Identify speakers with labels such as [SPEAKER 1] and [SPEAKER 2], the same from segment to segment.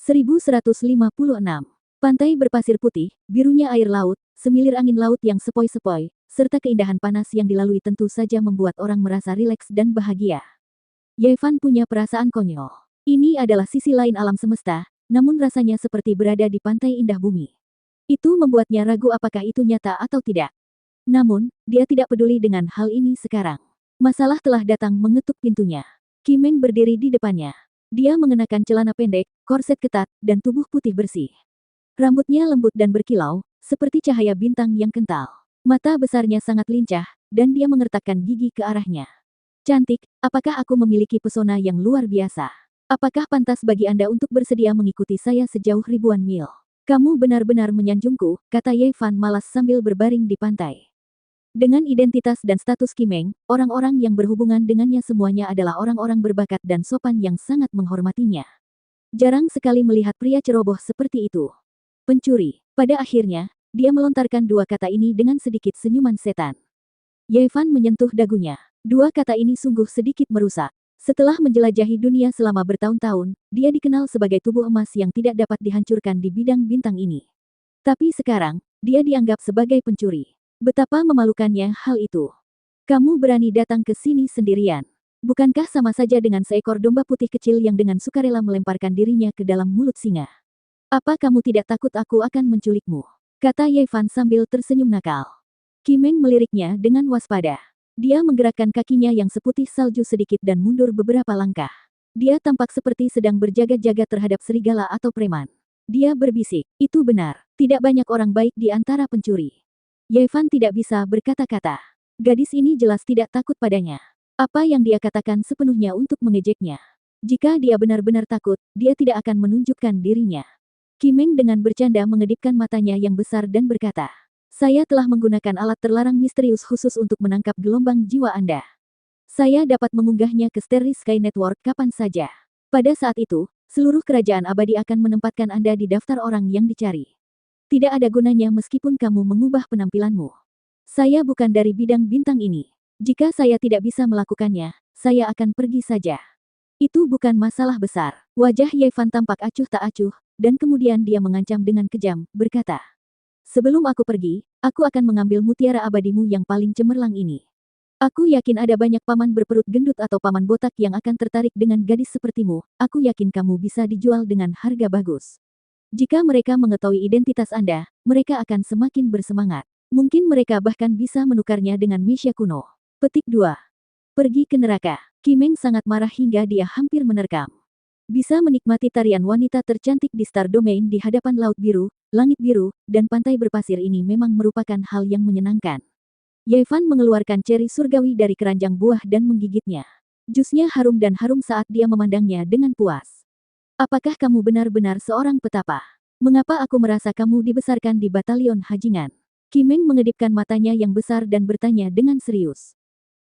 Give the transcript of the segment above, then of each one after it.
[SPEAKER 1] 1156. Pantai berpasir putih, birunya air laut, semilir angin laut yang sepoi-sepoi, serta keindahan panas yang dilalui tentu saja membuat orang merasa rileks dan bahagia. Yevan punya perasaan konyol. Ini adalah sisi lain alam semesta, namun rasanya seperti berada di pantai indah bumi. Itu membuatnya ragu apakah itu nyata atau tidak. Namun, dia tidak peduli dengan hal ini sekarang. Masalah telah datang mengetuk pintunya. Kimeng berdiri di depannya. Dia mengenakan celana pendek, korset ketat, dan tubuh putih bersih. Rambutnya lembut dan berkilau, seperti cahaya bintang yang kental. Mata besarnya sangat lincah, dan dia mengertakkan gigi ke arahnya. Cantik, apakah aku memiliki pesona yang luar biasa? Apakah pantas bagi Anda untuk bersedia mengikuti saya sejauh ribuan mil? Kamu benar-benar menyanjungku, kata Yevan malas sambil berbaring di pantai. Dengan identitas dan status Kimeng, orang-orang yang berhubungan dengannya semuanya adalah orang-orang berbakat dan sopan yang sangat menghormatinya. Jarang sekali melihat pria ceroboh seperti itu. Pencuri. Pada akhirnya, dia melontarkan dua kata ini dengan sedikit senyuman setan. Yevan menyentuh dagunya. Dua kata ini sungguh sedikit merusak. Setelah menjelajahi dunia selama bertahun-tahun, dia dikenal sebagai tubuh emas yang tidak dapat dihancurkan di bidang bintang ini. Tapi sekarang, dia dianggap sebagai pencuri. Betapa memalukannya hal itu. Kamu berani datang ke sini sendirian. Bukankah sama saja dengan seekor domba putih kecil yang dengan sukarela melemparkan dirinya ke dalam mulut singa? Apa kamu tidak takut aku akan menculikmu? Kata Yevan sambil tersenyum nakal. Kimeng meliriknya dengan waspada. Dia menggerakkan kakinya yang seputih salju sedikit dan mundur beberapa langkah. Dia tampak seperti sedang berjaga-jaga terhadap serigala atau preman. Dia berbisik, itu benar, tidak banyak orang baik di antara pencuri. Yevan tidak bisa berkata-kata. Gadis ini jelas tidak takut padanya. Apa yang dia katakan sepenuhnya untuk mengejeknya. Jika dia benar-benar takut, dia tidak akan menunjukkan dirinya. Kimeng dengan bercanda mengedipkan matanya yang besar dan berkata, saya telah menggunakan alat terlarang misterius khusus untuk menangkap gelombang jiwa Anda. Saya dapat mengunggahnya ke Starry Sky Network kapan saja. Pada saat itu, seluruh kerajaan abadi akan menempatkan Anda di daftar orang yang dicari. Tidak ada gunanya meskipun kamu mengubah penampilanmu. Saya bukan dari bidang bintang ini. Jika saya tidak bisa melakukannya, saya akan pergi saja. Itu bukan masalah besar. Wajah Yevan tampak acuh tak acuh, dan kemudian dia mengancam dengan kejam, berkata, sebelum aku pergi, aku akan mengambil mutiara abadimu yang paling cemerlang ini. Aku yakin ada banyak paman berperut gendut atau paman botak yang akan tertarik dengan gadis sepertimu. Aku yakin kamu bisa dijual dengan harga bagus. Jika mereka mengetahui identitas Anda, mereka akan semakin bersemangat. Mungkin mereka bahkan bisa menukarnya dengan Meisha kuno. Petik 2. Pergi ke neraka. Kimeng sangat marah hingga dia hampir menerkam. Bisa menikmati tarian wanita tercantik di Star Domain di hadapan laut biru, langit biru, dan pantai berpasir ini memang merupakan hal yang menyenangkan. Yevan mengeluarkan ceri surgawi dari keranjang buah dan menggigitnya. Jusnya harum dan harum saat dia memandangnya dengan puas. Apakah kamu benar-benar seorang petapa? Mengapa aku merasa kamu dibesarkan di batalion Hajingan? Kimeng mengedipkan matanya yang besar dan bertanya dengan serius.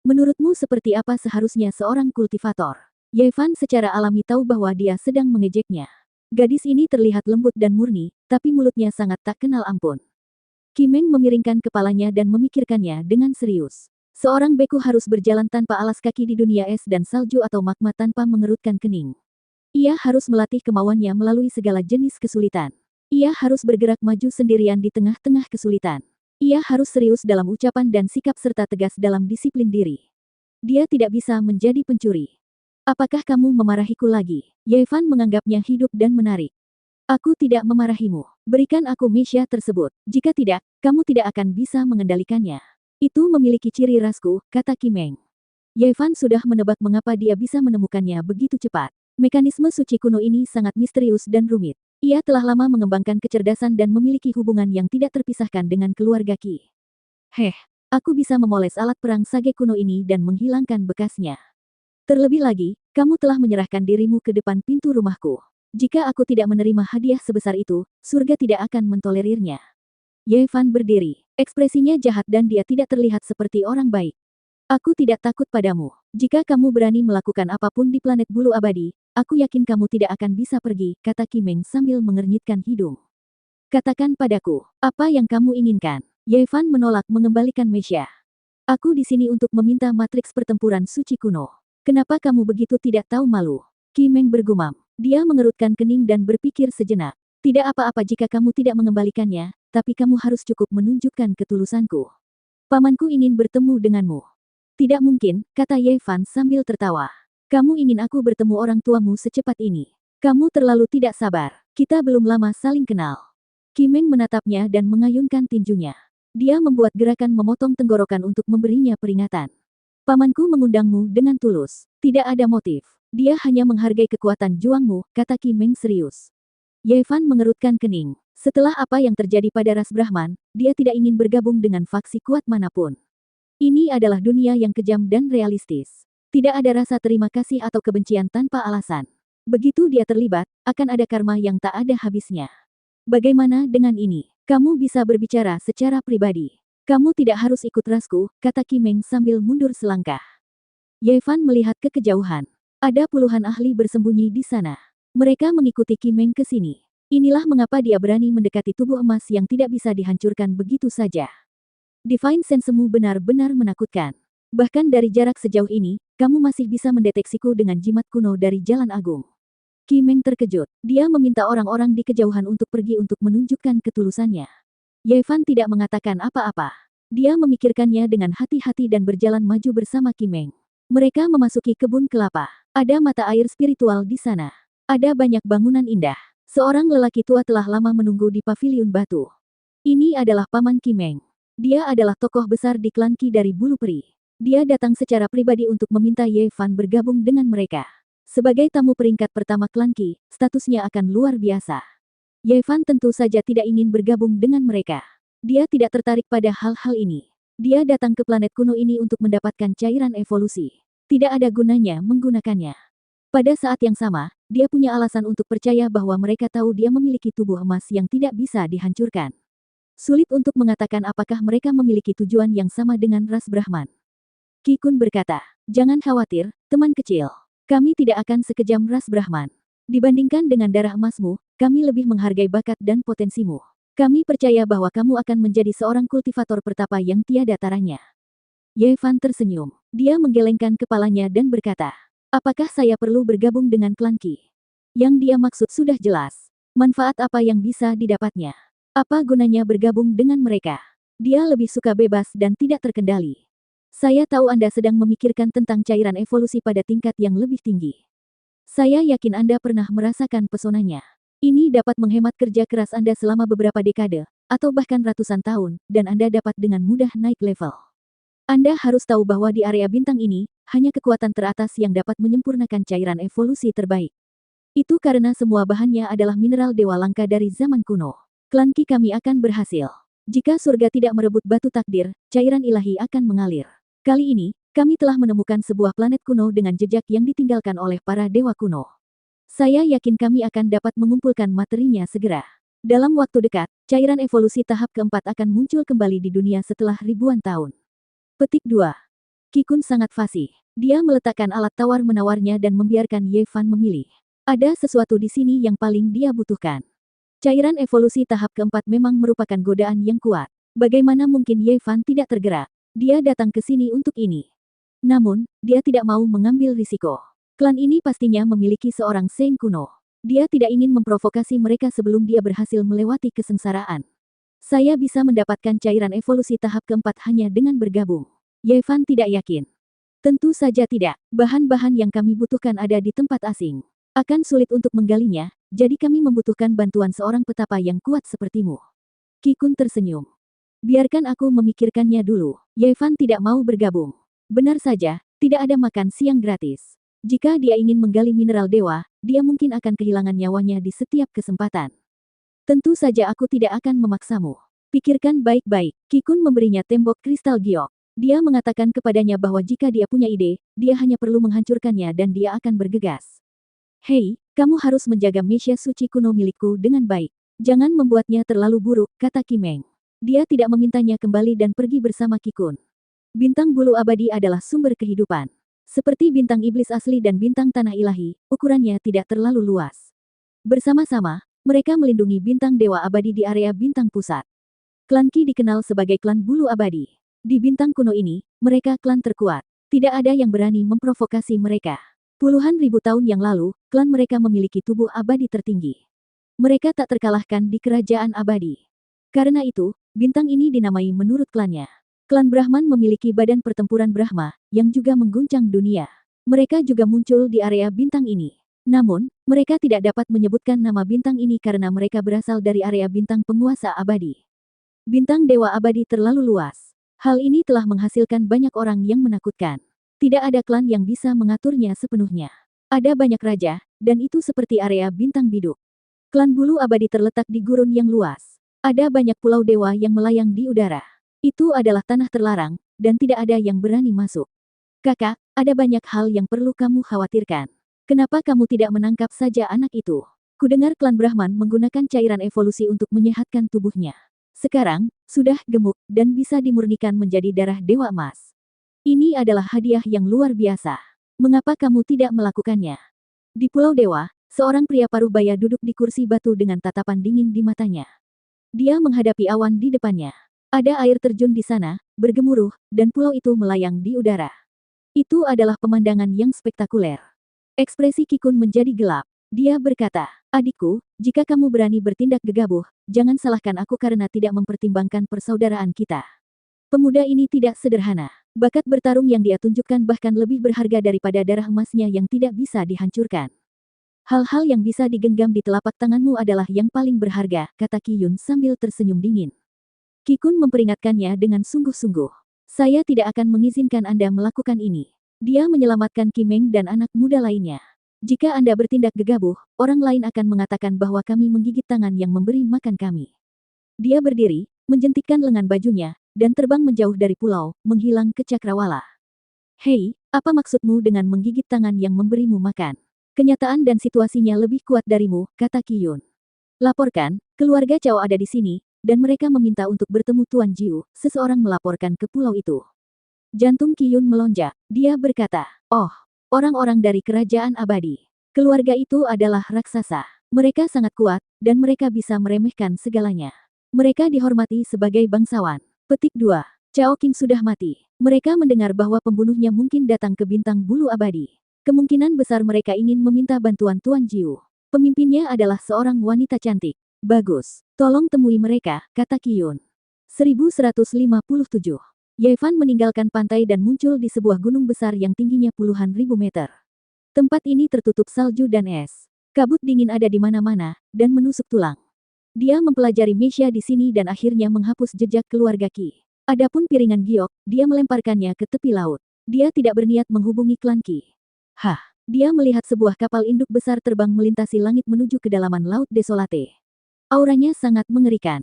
[SPEAKER 1] Menurutmu seperti apa seharusnya seorang kultivator? Yevan secara alami tahu bahwa dia sedang mengejeknya. Gadis ini terlihat lembut dan murni, tapi mulutnya sangat tak kenal ampun. Kimeng memiringkan kepalanya dan memikirkannya dengan serius. Seorang beku harus berjalan tanpa alas kaki di dunia es dan salju atau magma tanpa mengerutkan kening. Ia harus melatih kemauannya melalui segala jenis kesulitan. Ia harus bergerak maju sendirian di tengah-tengah kesulitan. Ia harus serius dalam ucapan dan sikap serta tegas dalam disiplin diri. Dia tidak bisa menjadi pencuri. Apakah kamu memarahiku lagi? Yevan menganggapnya hidup dan menarik. Aku tidak memarahimu. Berikan aku Meisha tersebut. Jika tidak, kamu tidak akan bisa mengendalikannya. Itu memiliki ciri rasku, kata Kimeng. Yevan sudah menebak mengapa dia bisa menemukannya begitu cepat. Mekanisme suci kuno ini sangat misterius dan rumit. Ia telah lama mengembangkan kecerdasan dan memiliki hubungan yang tidak terpisahkan dengan keluarga Qi. Aku bisa memoles alat perang sage kuno ini dan menghilangkan bekasnya. Terlebih lagi, kamu telah menyerahkan dirimu ke depan pintu rumahku. Jika aku tidak menerima hadiah sebesar itu, surga tidak akan mentolerirnya. Yevan berdiri. Ekspresinya jahat dan dia tidak terlihat seperti orang baik. Aku tidak takut padamu. Jika kamu berani melakukan apapun di planet bulu abadi, aku yakin kamu tidak akan bisa pergi, kata Kimeng sambil mengernyitkan hidung. Katakan padaku, apa yang kamu inginkan? Yevan menolak mengembalikan Meisha. Aku di sini untuk meminta matriks pertempuran suci kuno. Kenapa kamu begitu tidak tahu malu? Kimeng bergumam. Dia mengerutkan kening dan berpikir sejenak. Tidak apa-apa jika kamu tidak mengembalikannya, tapi kamu harus cukup menunjukkan ketulusanku. Pamanku ingin bertemu denganmu. Tidak mungkin, kata Ye Fan sambil tertawa. Kamu ingin aku bertemu orang tuamu secepat ini. Kamu terlalu tidak sabar. Kita belum lama saling kenal. Kimeng menatapnya dan mengayunkan tinjunya. Dia membuat gerakan memotong tenggorokan untuk memberinya peringatan. Pamanku mengundangmu dengan tulus. Tidak ada motif. Dia hanya menghargai kekuatan juangmu, kata Kimeng serius. Ye Fan mengerutkan kening. Setelah apa yang terjadi pada ras Brahman, dia tidak ingin bergabung dengan faksi kuat manapun. Ini adalah dunia yang kejam dan realistis. Tidak ada rasa terima kasih atau kebencian tanpa alasan. Begitu dia terlibat, akan ada karma yang tak ada habisnya. Bagaimana dengan ini? Kamu bisa berbicara secara pribadi. Kamu tidak harus ikut rasku, kata Kimeng sambil mundur selangkah. Ye Fan melihat ke kejauhan. Ada puluhan ahli bersembunyi di sana. Mereka mengikuti Kimeng ke sini. Inilah mengapa dia berani mendekati tubuh emas yang tidak bisa dihancurkan begitu saja. Divine Sense-mu benar-benar menakutkan. Bahkan dari jarak sejauh ini, kamu masih bisa mendeteksiku dengan jimat kuno dari Jalan Agung. Kimeng terkejut. Dia meminta orang-orang di kejauhan untuk pergi untuk menunjukkan ketulusannya. Ye Fan tidak mengatakan apa-apa. Dia memikirkannya dengan hati-hati dan berjalan maju bersama Kimeng. Mereka memasuki kebun kelapa. Ada mata air spiritual di sana. Ada banyak bangunan indah. Seorang lelaki tua telah lama menunggu di paviliun batu. Ini adalah Paman Kimeng. Dia adalah tokoh besar di klan Qi dari Bulu Peri. Dia datang secara pribadi untuk meminta Ye Fan bergabung dengan mereka. Sebagai tamu peringkat pertama klan Qi, statusnya akan luar biasa. Ye Fan tentu saja tidak ingin bergabung dengan mereka. Dia tidak tertarik pada hal-hal ini. Dia datang ke planet kuno ini untuk mendapatkan cairan evolusi. Tidak ada gunanya menggunakannya. Pada saat yang sama, dia punya alasan untuk percaya bahwa mereka tahu dia memiliki tubuh emas yang tidak bisa dihancurkan. Sulit untuk mengatakan apakah mereka memiliki tujuan yang sama dengan ras Brahman. Qi Kun berkata, jangan khawatir, teman kecil. Kami tidak akan sekejam ras Brahman. Dibandingkan dengan darah emasmu, kami lebih menghargai bakat dan potensimu. Kami percaya bahwa kamu akan menjadi seorang kultivator pertapa yang tiada taranya. Ye Fan tersenyum. Dia menggelengkan kepalanya dan berkata, apakah saya perlu bergabung dengan klan Qi? Yang dia maksud sudah jelas. Manfaat apa yang bisa didapatnya? Apa gunanya bergabung dengan mereka? Dia lebih suka bebas dan tidak terkendali. Saya tahu Anda sedang memikirkan tentang cairan evolusi pada tingkat yang lebih tinggi. Saya yakin Anda pernah merasakan pesonanya. Ini dapat menghemat kerja keras Anda selama beberapa dekade, atau bahkan ratusan tahun, dan Anda dapat dengan mudah naik level. Anda harus tahu bahwa di area bintang ini, hanya kekuatan teratas yang dapat menyempurnakan cairan evolusi terbaik. Itu karena semua bahannya adalah mineral dewa langka dari zaman kuno. Klan Qi kami akan berhasil. Jika surga tidak merebut batu takdir, cairan ilahi akan mengalir. Kali ini, kami telah menemukan sebuah planet kuno dengan jejak yang ditinggalkan oleh para dewa kuno. Saya yakin kami akan dapat mengumpulkan materinya segera. Dalam waktu dekat, cairan evolusi tahap keempat akan muncul kembali di dunia setelah ribuan tahun. Petik 2. Qi Kun sangat fasih. Dia meletakkan alat tawar-menawarnya dan membiarkan Ye Fan memilih. Ada sesuatu di sini yang paling dia butuhkan. Cairan evolusi tahap keempat memang merupakan godaan yang kuat. Bagaimana mungkin Ye Fan tidak tergerak? Dia datang ke sini untuk ini. Namun, dia tidak mau mengambil risiko. Klan ini pastinya memiliki seorang Saint kuno. Dia tidak ingin memprovokasi mereka sebelum dia berhasil melewati kesengsaraan. Saya bisa mendapatkan cairan evolusi tahap keempat hanya dengan bergabung. Ye Fan tidak yakin. Tentu saja tidak. Bahan-bahan yang kami butuhkan ada di tempat asing. Akan sulit untuk menggalinya, jadi kami membutuhkan bantuan seorang petapa yang kuat sepertimu. Qi Kun tersenyum. Biarkan aku memikirkannya dulu. Ye Fan tidak mau bergabung. Benar saja, tidak ada makan siang gratis. Jika dia ingin menggali mineral dewa, dia mungkin akan kehilangan nyawanya di setiap kesempatan. Tentu saja aku tidak akan memaksamu. Pikirkan baik-baik. Qi Kun memberinya tembok kristal giok. Dia mengatakan kepadanya bahwa jika dia punya ide, dia hanya perlu menghancurkannya dan dia akan bergegas. Hei, kamu harus menjaga mesia suci kuno milikku dengan baik. Jangan membuatnya terlalu buruk, kata Kimeng. Dia tidak memintanya kembali dan pergi bersama Qi Kun. Bintang bulu abadi adalah sumber kehidupan. Seperti bintang iblis asli dan bintang tanah ilahi, ukurannya tidak terlalu luas. Bersama-sama, mereka melindungi bintang dewa abadi di area bintang pusat. Klan Qi dikenal sebagai klan bulu abadi. Di bintang kuno ini, mereka klan terkuat. Tidak ada yang berani memprovokasi mereka. Puluhan ribu tahun yang lalu, klan mereka memiliki tubuh abadi tertinggi. Mereka tak terkalahkan di kerajaan abadi. Karena itu, bintang ini dinamai menurut klannya. Klan Brahman memiliki badan pertempuran Brahma, yang juga mengguncang dunia. Mereka juga muncul di area bintang ini. Namun, mereka tidak dapat menyebutkan nama bintang ini karena mereka berasal dari area bintang penguasa abadi. Bintang Dewa Abadi terlalu luas. Hal ini telah menghasilkan banyak orang yang menakutkan. Tidak ada klan yang bisa mengaturnya sepenuhnya. Ada banyak raja, dan itu seperti area bintang biduk. Klan Bulu Abadi terletak di gurun yang luas. Ada banyak pulau dewa yang melayang di udara. Itu adalah tanah terlarang, dan tidak ada yang berani masuk. Kakak, ada banyak hal yang perlu kamu khawatirkan. Kenapa kamu tidak menangkap saja anak itu? Kudengar klan Brahman menggunakan cairan evolusi untuk menyehatkan tubuhnya. Sekarang, sudah gemuk, dan bisa dimurnikan menjadi darah Dewa Emas. Ini adalah hadiah yang luar biasa. Mengapa kamu tidak melakukannya? Di Pulau Dewa, seorang pria parubaya duduk di kursi batu dengan tatapan dingin di matanya. Dia menghadapi awan di depannya. Ada air terjun di sana, bergemuruh, dan pulau itu melayang di udara. Itu adalah pemandangan yang spektakuler. Ekspresi Kikun menjadi gelap. Dia berkata, adikku, jika kamu berani bertindak gegabah, jangan salahkan aku karena tidak mempertimbangkan persaudaraan kita. Pemuda ini tidak sederhana. Bakat bertarung yang dia tunjukkan bahkan lebih berharga daripada darah emasnya yang tidak bisa dihancurkan. Hal-hal yang bisa digenggam di telapak tanganmu adalah yang paling berharga, kata Qiyun sambil tersenyum dingin. Kikun memperingatkannya dengan sungguh-sungguh. Saya tidak akan mengizinkan Anda melakukan ini. Dia menyelamatkan Kimeng dan anak muda lainnya. Jika Anda bertindak gegabah, orang lain akan mengatakan bahwa kami menggigit tangan yang memberi makan kami. Dia berdiri, menjentikkan lengan bajunya, dan terbang menjauh dari pulau, menghilang ke cakrawala. Hei, apa maksudmu dengan menggigit tangan yang memberimu makan? Kenyataan dan situasinya lebih kuat darimu, kata Qiyun. Laporkan, keluarga Cao ada di sini, dan mereka meminta untuk bertemu Tuan Jiu, seseorang melaporkan ke pulau itu. Jantung Qiyun melonjak, dia berkata, oh, orang-orang dari kerajaan abadi. Keluarga itu adalah raksasa. Mereka sangat kuat, dan mereka bisa meremehkan segalanya. Mereka dihormati sebagai bangsawan. Petik 2. Cao King sudah mati. Mereka mendengar bahwa pembunuhnya mungkin datang ke bintang bulu abadi. Kemungkinan besar mereka ingin meminta bantuan Tuan Jiu. Pemimpinnya adalah seorang wanita cantik. Bagus. Tolong temui mereka, kata Qiyun. 1157. Yevan meninggalkan pantai dan muncul di sebuah gunung besar yang tingginya puluhan ribu meter. Tempat ini tertutup salju dan es. Kabut dingin ada di mana-mana, dan menusuk tulang. Dia mempelajari Meisha di sini dan akhirnya menghapus jejak keluarga Qi. Adapun piringan giok, dia melemparkannya ke tepi laut. Dia tidak berniat menghubungi klan Qi. Hah, dia melihat sebuah kapal induk besar terbang melintasi langit menuju kedalaman laut desolate. Auranya sangat mengerikan.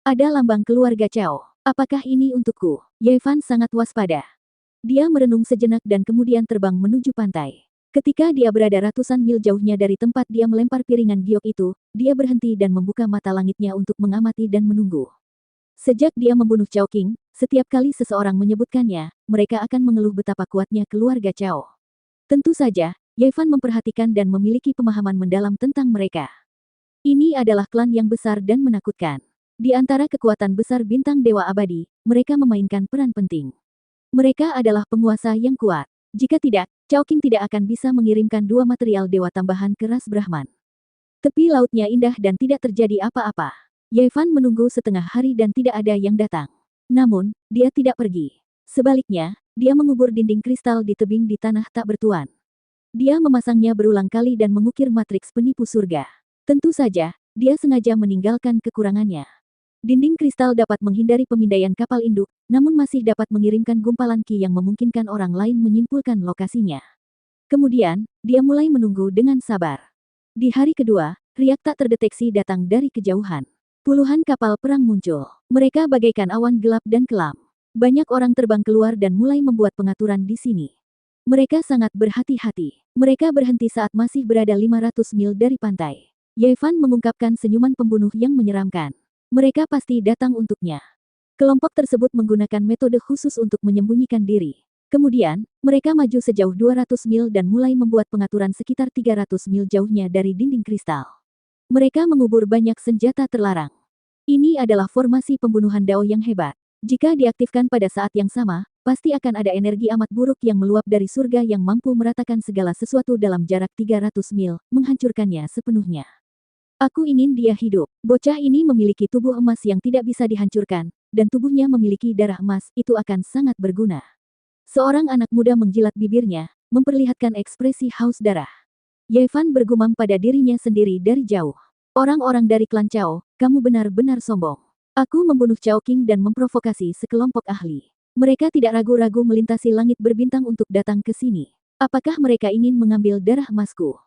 [SPEAKER 1] Ada lambang keluarga Cao. Apakah ini untukku? Yevan sangat waspada. Dia merenung sejenak dan kemudian terbang menuju pantai. Ketika dia berada ratusan mil jauhnya dari tempat dia melempar piringan giok itu, dia berhenti dan membuka mata langitnya untuk mengamati dan menunggu. Sejak dia membunuh Cao King, setiap kali seseorang menyebutkannya, mereka akan mengeluh betapa kuatnya keluarga Cao. Tentu saja, Yevan memperhatikan dan memiliki pemahaman mendalam tentang mereka. Ini adalah klan yang besar dan menakutkan. Di antara kekuatan besar bintang Dewa Abadi, mereka memainkan peran penting. Mereka adalah penguasa yang kuat. Jika tidak, Cao King tidak akan bisa mengirimkan 2 material dewa tambahan ke ras Brahman. Tepi lautnya indah dan tidak terjadi apa-apa. Yevan menunggu setengah hari dan tidak ada yang datang. Namun, dia tidak pergi. Sebaliknya, dia mengubur dinding kristal di tebing di tanah tak bertuan. Dia memasangnya berulang kali dan mengukir matriks penipu surga. Tentu saja, dia sengaja meninggalkan kekurangannya. Dinding kristal dapat menghindari pemindaian kapal induk, namun masih dapat mengirimkan gumpalan Qi yang memungkinkan orang lain menyimpulkan lokasinya. Kemudian, dia mulai menunggu dengan sabar. Di hari kedua, riak tak terdeteksi datang dari kejauhan. Puluhan kapal perang muncul. Mereka bagaikan awan gelap dan kelam. Banyak orang terbang keluar dan mulai membuat pengaturan di sini. Mereka sangat berhati-hati. Mereka berhenti saat masih berada 500 mil dari pantai. Yevan mengungkapkan senyuman pembunuh yang menyeramkan. Mereka pasti datang untuknya. Kelompok tersebut menggunakan metode khusus untuk menyembunyikan diri. Kemudian, mereka maju sejauh 200 mil dan mulai membuat pengaturan sekitar 300 mil jauhnya dari dinding kristal. Mereka mengubur banyak senjata terlarang. Ini adalah formasi pembunuhan Dao yang hebat. Jika diaktifkan pada saat yang sama, pasti akan ada energi amat buruk yang meluap dari surga yang mampu meratakan segala sesuatu dalam jarak 300 mil, menghancurkannya sepenuhnya. Aku ingin dia hidup. Bocah ini memiliki tubuh emas yang tidak bisa dihancurkan, dan tubuhnya memiliki darah emas, itu akan sangat berguna. Seorang anak muda menjilat bibirnya, memperlihatkan ekspresi haus darah. Yevan bergumam pada dirinya sendiri dari jauh. Orang-orang dari klan Cao, kamu benar-benar sombong. Aku membunuh Cao King dan memprovokasi sekelompok ahli. Mereka tidak ragu-ragu melintasi langit berbintang untuk datang ke sini. Apakah mereka ingin mengambil darah emasku?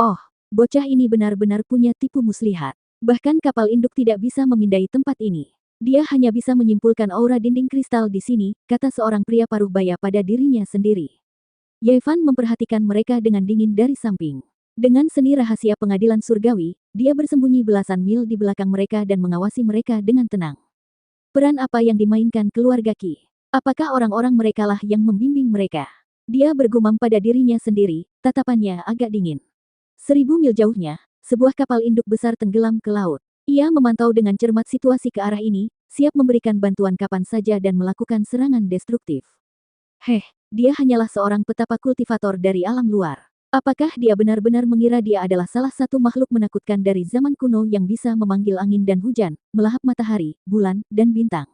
[SPEAKER 1] Oh, bocah ini benar-benar punya tipu muslihat. Bahkan kapal induk tidak bisa memindai tempat ini. Dia hanya bisa menyimpulkan aura dinding kristal di sini, kata seorang pria paruh baya pada dirinya sendiri. Yevan memperhatikan mereka dengan dingin dari samping. Dengan seni rahasia pengadilan surgawi, dia bersembunyi belasan mil di belakang mereka dan mengawasi mereka dengan tenang. Peran apa yang dimainkan keluarga Qi? Apakah orang-orang merekalah yang membimbing mereka? Dia bergumam pada dirinya sendiri, tatapannya agak dingin. 1000 mil jauhnya, sebuah kapal induk besar tenggelam ke laut. Ia memantau dengan cermat situasi ke arah ini, siap memberikan bantuan kapan saja dan melakukan serangan destruktif. Dia hanyalah seorang petapa kultivator dari alam luar. Apakah dia benar-benar mengira dia adalah salah satu makhluk menakutkan dari zaman kuno yang bisa memanggil angin dan hujan, melahap matahari, bulan, dan bintang?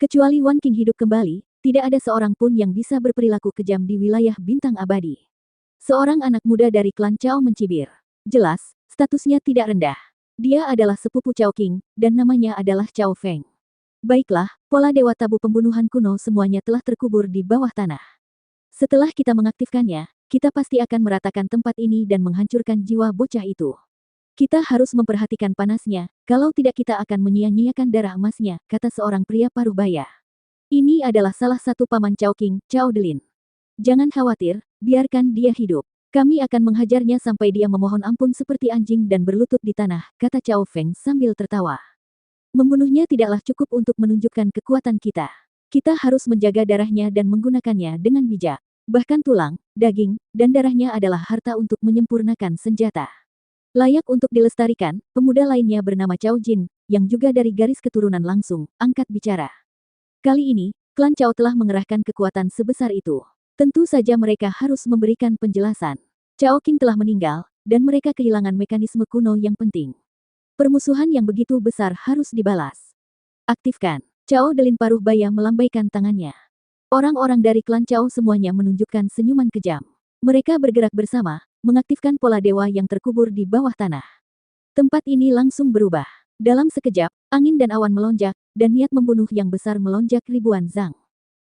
[SPEAKER 1] Kecuali Wan King hidup kembali, tidak ada seorang pun yang bisa berperilaku kejam di wilayah bintang abadi. Seorang anak muda dari klan Cao mencibir. Jelas, statusnya tidak rendah. Dia adalah sepupu Cao King, dan namanya adalah Cao Feng. Baiklah, pola dewa tabu pembunuhan kuno semuanya telah terkubur di bawah tanah. Setelah kita mengaktifkannya, kita pasti akan meratakan tempat ini dan menghancurkan jiwa bocah itu. Kita harus memperhatikan panasnya, kalau tidak kita akan menyia-nyiakan darah emasnya, kata seorang pria paruh baya. Ini adalah salah satu paman Cao King, Cao Delin. Jangan khawatir, biarkan dia hidup. Kami akan menghajarnya sampai dia memohon ampun seperti anjing dan berlutut di tanah, kata Cao Feng sambil tertawa. Membunuhnya tidaklah cukup untuk menunjukkan kekuatan kita. Kita harus menjaga darahnya dan menggunakannya dengan bijak. Bahkan tulang, daging, dan darahnya adalah harta untuk menyempurnakan senjata. Layak untuk dilestarikan, pemuda lainnya bernama Cao Jin, yang juga dari garis keturunan langsung, angkat bicara. Kali ini, klan Cao telah mengerahkan kekuatan sebesar itu. Tentu saja mereka harus memberikan penjelasan. Cao King telah meninggal, dan mereka kehilangan mekanisme kuno yang penting. Permusuhan yang begitu besar harus dibalas. Aktifkan. Cao Delin paruh baya melambaikan tangannya. Orang-orang dari klan Cao semuanya menunjukkan senyuman kejam. Mereka bergerak bersama, mengaktifkan pola dewa yang terkubur di bawah tanah. Tempat ini langsung berubah. Dalam sekejap, angin dan awan melonjak, dan niat membunuh yang besar melonjak ribuan zang.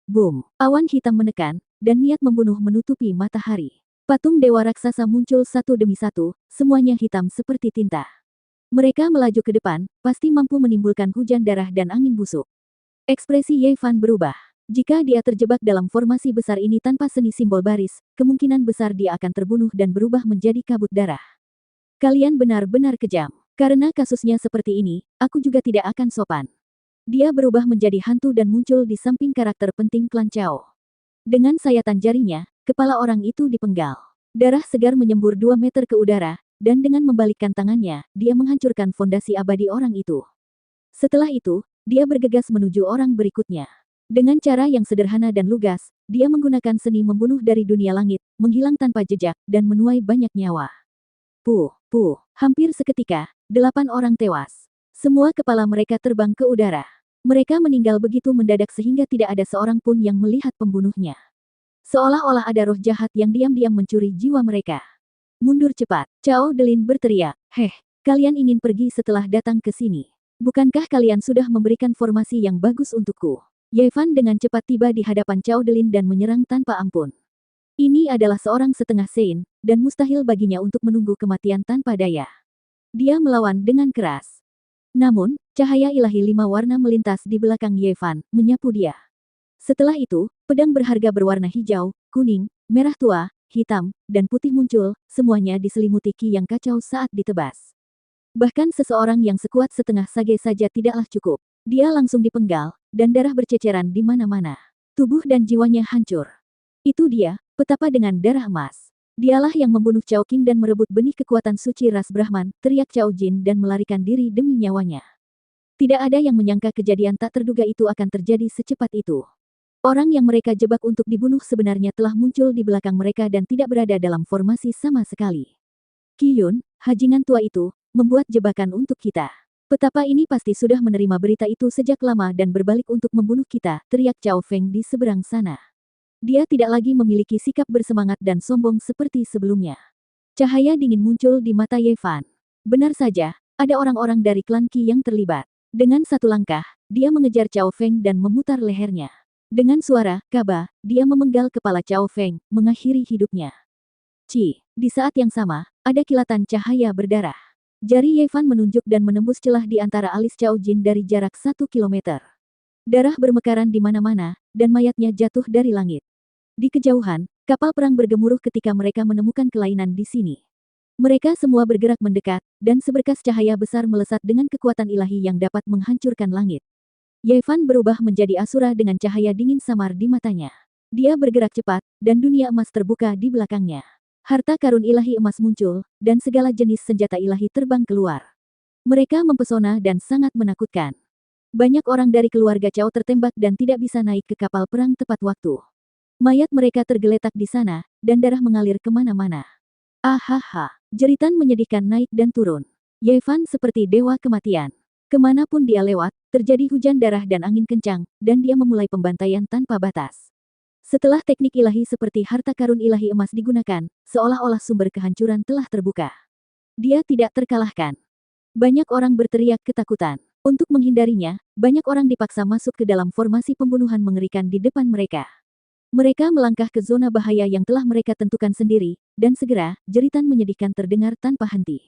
[SPEAKER 1] Boom! Awan hitam menekan, dan niat membunuh menutupi matahari. Patung dewa raksasa muncul satu demi satu, semuanya hitam seperti tinta. Mereka melaju ke depan, pasti mampu menimbulkan hujan darah dan angin busuk. Ekspresi Yevan berubah. Jika dia terjebak dalam formasi besar ini tanpa seni simbol baris, kemungkinan besar dia akan terbunuh dan berubah menjadi kabut darah. Kalian benar-benar kejam. Karena kasusnya seperti ini, aku juga tidak akan sopan. Dia berubah menjadi hantu dan muncul di samping karakter penting klan Cao. Dengan sayatan jarinya, kepala orang itu dipenggal. Darah segar menyembur 2 meter ke udara, dan dengan membalikkan tangannya, dia menghancurkan fondasi abadi orang itu. Setelah itu, dia bergegas menuju orang berikutnya. Dengan cara yang sederhana dan lugas, dia menggunakan seni membunuh dari dunia langit, menghilang tanpa jejak, dan menuai banyak nyawa. Hampir seketika, 8 orang tewas. Semua kepala mereka terbang ke udara. Mereka meninggal begitu mendadak sehingga tidak ada seorang pun yang melihat pembunuhnya. Seolah-olah ada roh jahat yang diam-diam mencuri jiwa mereka. Mundur cepat, Cao Delin berteriak. Kalian ingin pergi setelah datang ke sini. Bukankah kalian sudah memberikan formasi yang bagus untukku? Yevan dengan cepat tiba di hadapan Cao Delin dan menyerang tanpa ampun. Ini adalah seorang setengah Sein, dan mustahil baginya untuk menunggu kematian tanpa daya. Dia melawan dengan keras. Namun, cahaya ilahi 5 warna melintas di belakang Yevan, menyapu dia. Setelah itu, pedang berharga berwarna hijau, kuning, merah tua, hitam, dan putih muncul, semuanya diselimuti ki yang kacau saat ditebas. Bahkan seseorang yang sekuat setengah sage saja tidaklah cukup. Dia langsung dipenggal, dan darah berceceran di mana-mana. Tubuh dan jiwanya hancur. Itu dia, petapa dengan darah emas. Dialah yang membunuh Cao King dan merebut benih kekuatan suci ras Brahman, teriak Cao Jin dan melarikan diri demi nyawanya. Tidak ada yang menyangka kejadian tak terduga itu akan terjadi secepat itu. Orang yang mereka jebak untuk dibunuh sebenarnya telah muncul di belakang mereka dan tidak berada dalam formasi sama sekali. Qiyun, hajingan tua itu, membuat jebakan untuk kita. Petapa ini pasti sudah menerima berita itu sejak lama dan berbalik untuk membunuh kita, teriak Cao Feng di seberang sana. Dia tidak lagi memiliki sikap bersemangat dan sombong seperti sebelumnya. Cahaya dingin muncul di mata Ye Fan. Benar saja, ada orang-orang dari klan Qi yang terlibat. Dengan satu langkah, dia mengejar Cao Feng dan memutar lehernya. Dengan suara kaba, dia memenggal kepala Cao Feng, mengakhiri hidupnya. Di saat yang sama, ada kilatan cahaya berdarah. Jari Ye Fan menunjuk dan menembus celah di antara alis Cao Jin dari jarak 1 kilometer. Darah bermekaran di mana-mana, dan mayatnya jatuh dari langit. Di kejauhan, kapal perang bergemuruh ketika mereka menemukan kelainan di sini. Mereka semua bergerak mendekat, dan seberkas cahaya besar melesat dengan kekuatan ilahi yang dapat menghancurkan langit. Ye Fan berubah menjadi asura dengan cahaya dingin samar di matanya. Dia bergerak cepat, dan dunia emas terbuka di belakangnya. Harta karun ilahi emas muncul, dan segala jenis senjata ilahi terbang keluar. Mereka mempesona dan sangat menakutkan. Banyak orang dari keluarga Cao tertembak dan tidak bisa naik ke kapal perang tepat waktu. Mayat mereka tergeletak di sana, dan darah mengalir kemana-mana. Ahaha, jeritan menyedihkan naik dan turun. Ye Fan seperti dewa kematian. Kemanapun dia lewat, terjadi hujan darah dan angin kencang, dan dia memulai pembantaian tanpa batas. Setelah teknik ilahi seperti harta karun ilahi emas digunakan, seolah-olah sumber kehancuran telah terbuka. Dia tidak terkalahkan. Banyak orang berteriak ketakutan. Untuk menghindarinya, banyak orang dipaksa masuk ke dalam formasi pembunuhan mengerikan di depan mereka. Mereka melangkah ke zona bahaya yang telah mereka tentukan sendiri, dan segera, jeritan menyedihkan terdengar tanpa henti.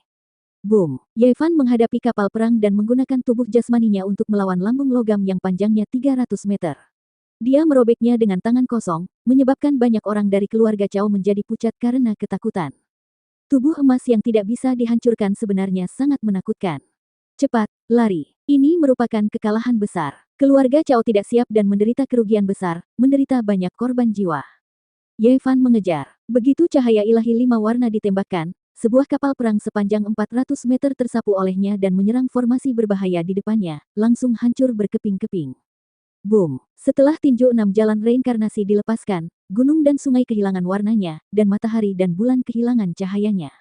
[SPEAKER 1] Boom! Ye Fan menghadapi kapal perang dan menggunakan tubuh jasmaninya untuk melawan lambung logam yang panjangnya 300 meter. Dia merobeknya dengan tangan kosong, menyebabkan banyak orang dari keluarga Cao menjadi pucat karena ketakutan. Tubuh emas yang tidak bisa dihancurkan sebenarnya sangat menakutkan. Cepat, lari. Ini merupakan kekalahan besar. Keluarga Cao tidak siap dan menderita kerugian besar, menderita banyak korban jiwa. Ye Fan mengejar. Begitu cahaya ilahi 5 warna ditembakkan, sebuah kapal perang sepanjang 400 meter tersapu olehnya dan menyerang formasi berbahaya di depannya, langsung hancur berkeping-keping. Boom! Setelah tinju 6 jalan reinkarnasi dilepaskan, gunung dan sungai kehilangan warnanya, dan matahari dan bulan kehilangan cahayanya.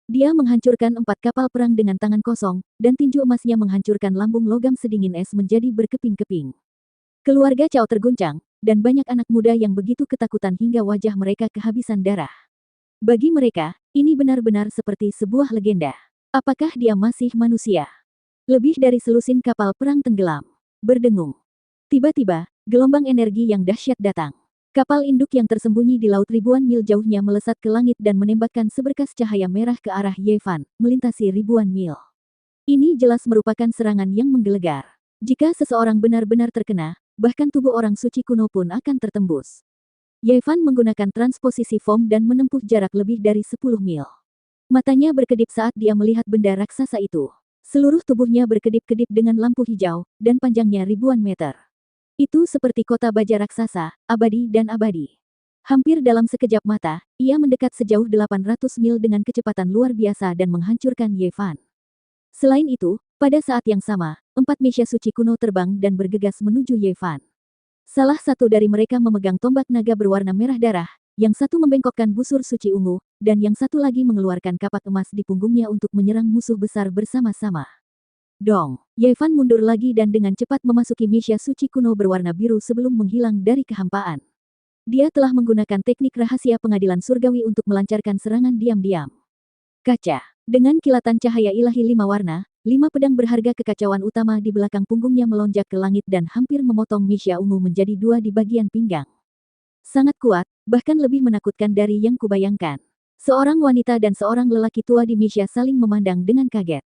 [SPEAKER 1] Dia menghancurkan 4 kapal perang dengan tangan kosong, dan tinju emasnya menghancurkan lambung logam sedingin es menjadi berkeping-keping. Keluarga Cao terguncang, dan banyak anak muda yang begitu ketakutan hingga wajah mereka kehabisan darah. Bagi mereka, ini benar-benar seperti sebuah legenda. Apakah dia masih manusia? Lebih dari selusin kapal perang tenggelam. Berdengung. Tiba-tiba, gelombang energi yang dahsyat datang. Kapal induk yang tersembunyi di laut ribuan mil jauhnya melesat ke langit dan menembakkan seberkas cahaya merah ke arah Ye Fan, melintasi ribuan mil. Ini jelas merupakan serangan yang menggelegar. Jika seseorang benar-benar terkena, bahkan tubuh orang suci kuno pun akan tertembus. Ye Fan menggunakan transposisi form dan menempuh jarak lebih dari 10 mil. Matanya berkedip saat dia melihat benda raksasa itu. Seluruh tubuhnya berkedip-kedip dengan lampu hijau, dan panjangnya ribuan meter. Itu seperti kota baja raksasa, abadi dan abadi. Hampir dalam sekejap mata, ia mendekat sejauh 800 mil dengan kecepatan luar biasa dan menghancurkan Ye Fan. Selain itu, pada saat yang sama, 4 mesya suci kuno terbang dan bergegas menuju Ye Fan. Salah satu dari mereka memegang tombak naga berwarna merah darah, yang satu membengkokkan busur suci ungu, dan yang satu lagi mengeluarkan kapak emas di punggungnya untuk menyerang musuh besar bersama-sama. Dong! Ye Fan mundur lagi dan dengan cepat memasuki mesya suci kuno berwarna biru sebelum menghilang dari kehampaan. Dia telah menggunakan teknik rahasia pengadilan surgawi untuk melancarkan serangan diam-diam. Kaca. Dengan kilatan cahaya ilahi 5 warna, 5 pedang berharga kekacauan utama di belakang punggungnya melonjak ke langit dan hampir memotong mesya ungu menjadi 2 di bagian pinggang. Sangat kuat, bahkan lebih menakutkan dari yang kubayangkan. Seorang wanita dan seorang lelaki tua di mesya saling memandang dengan kaget.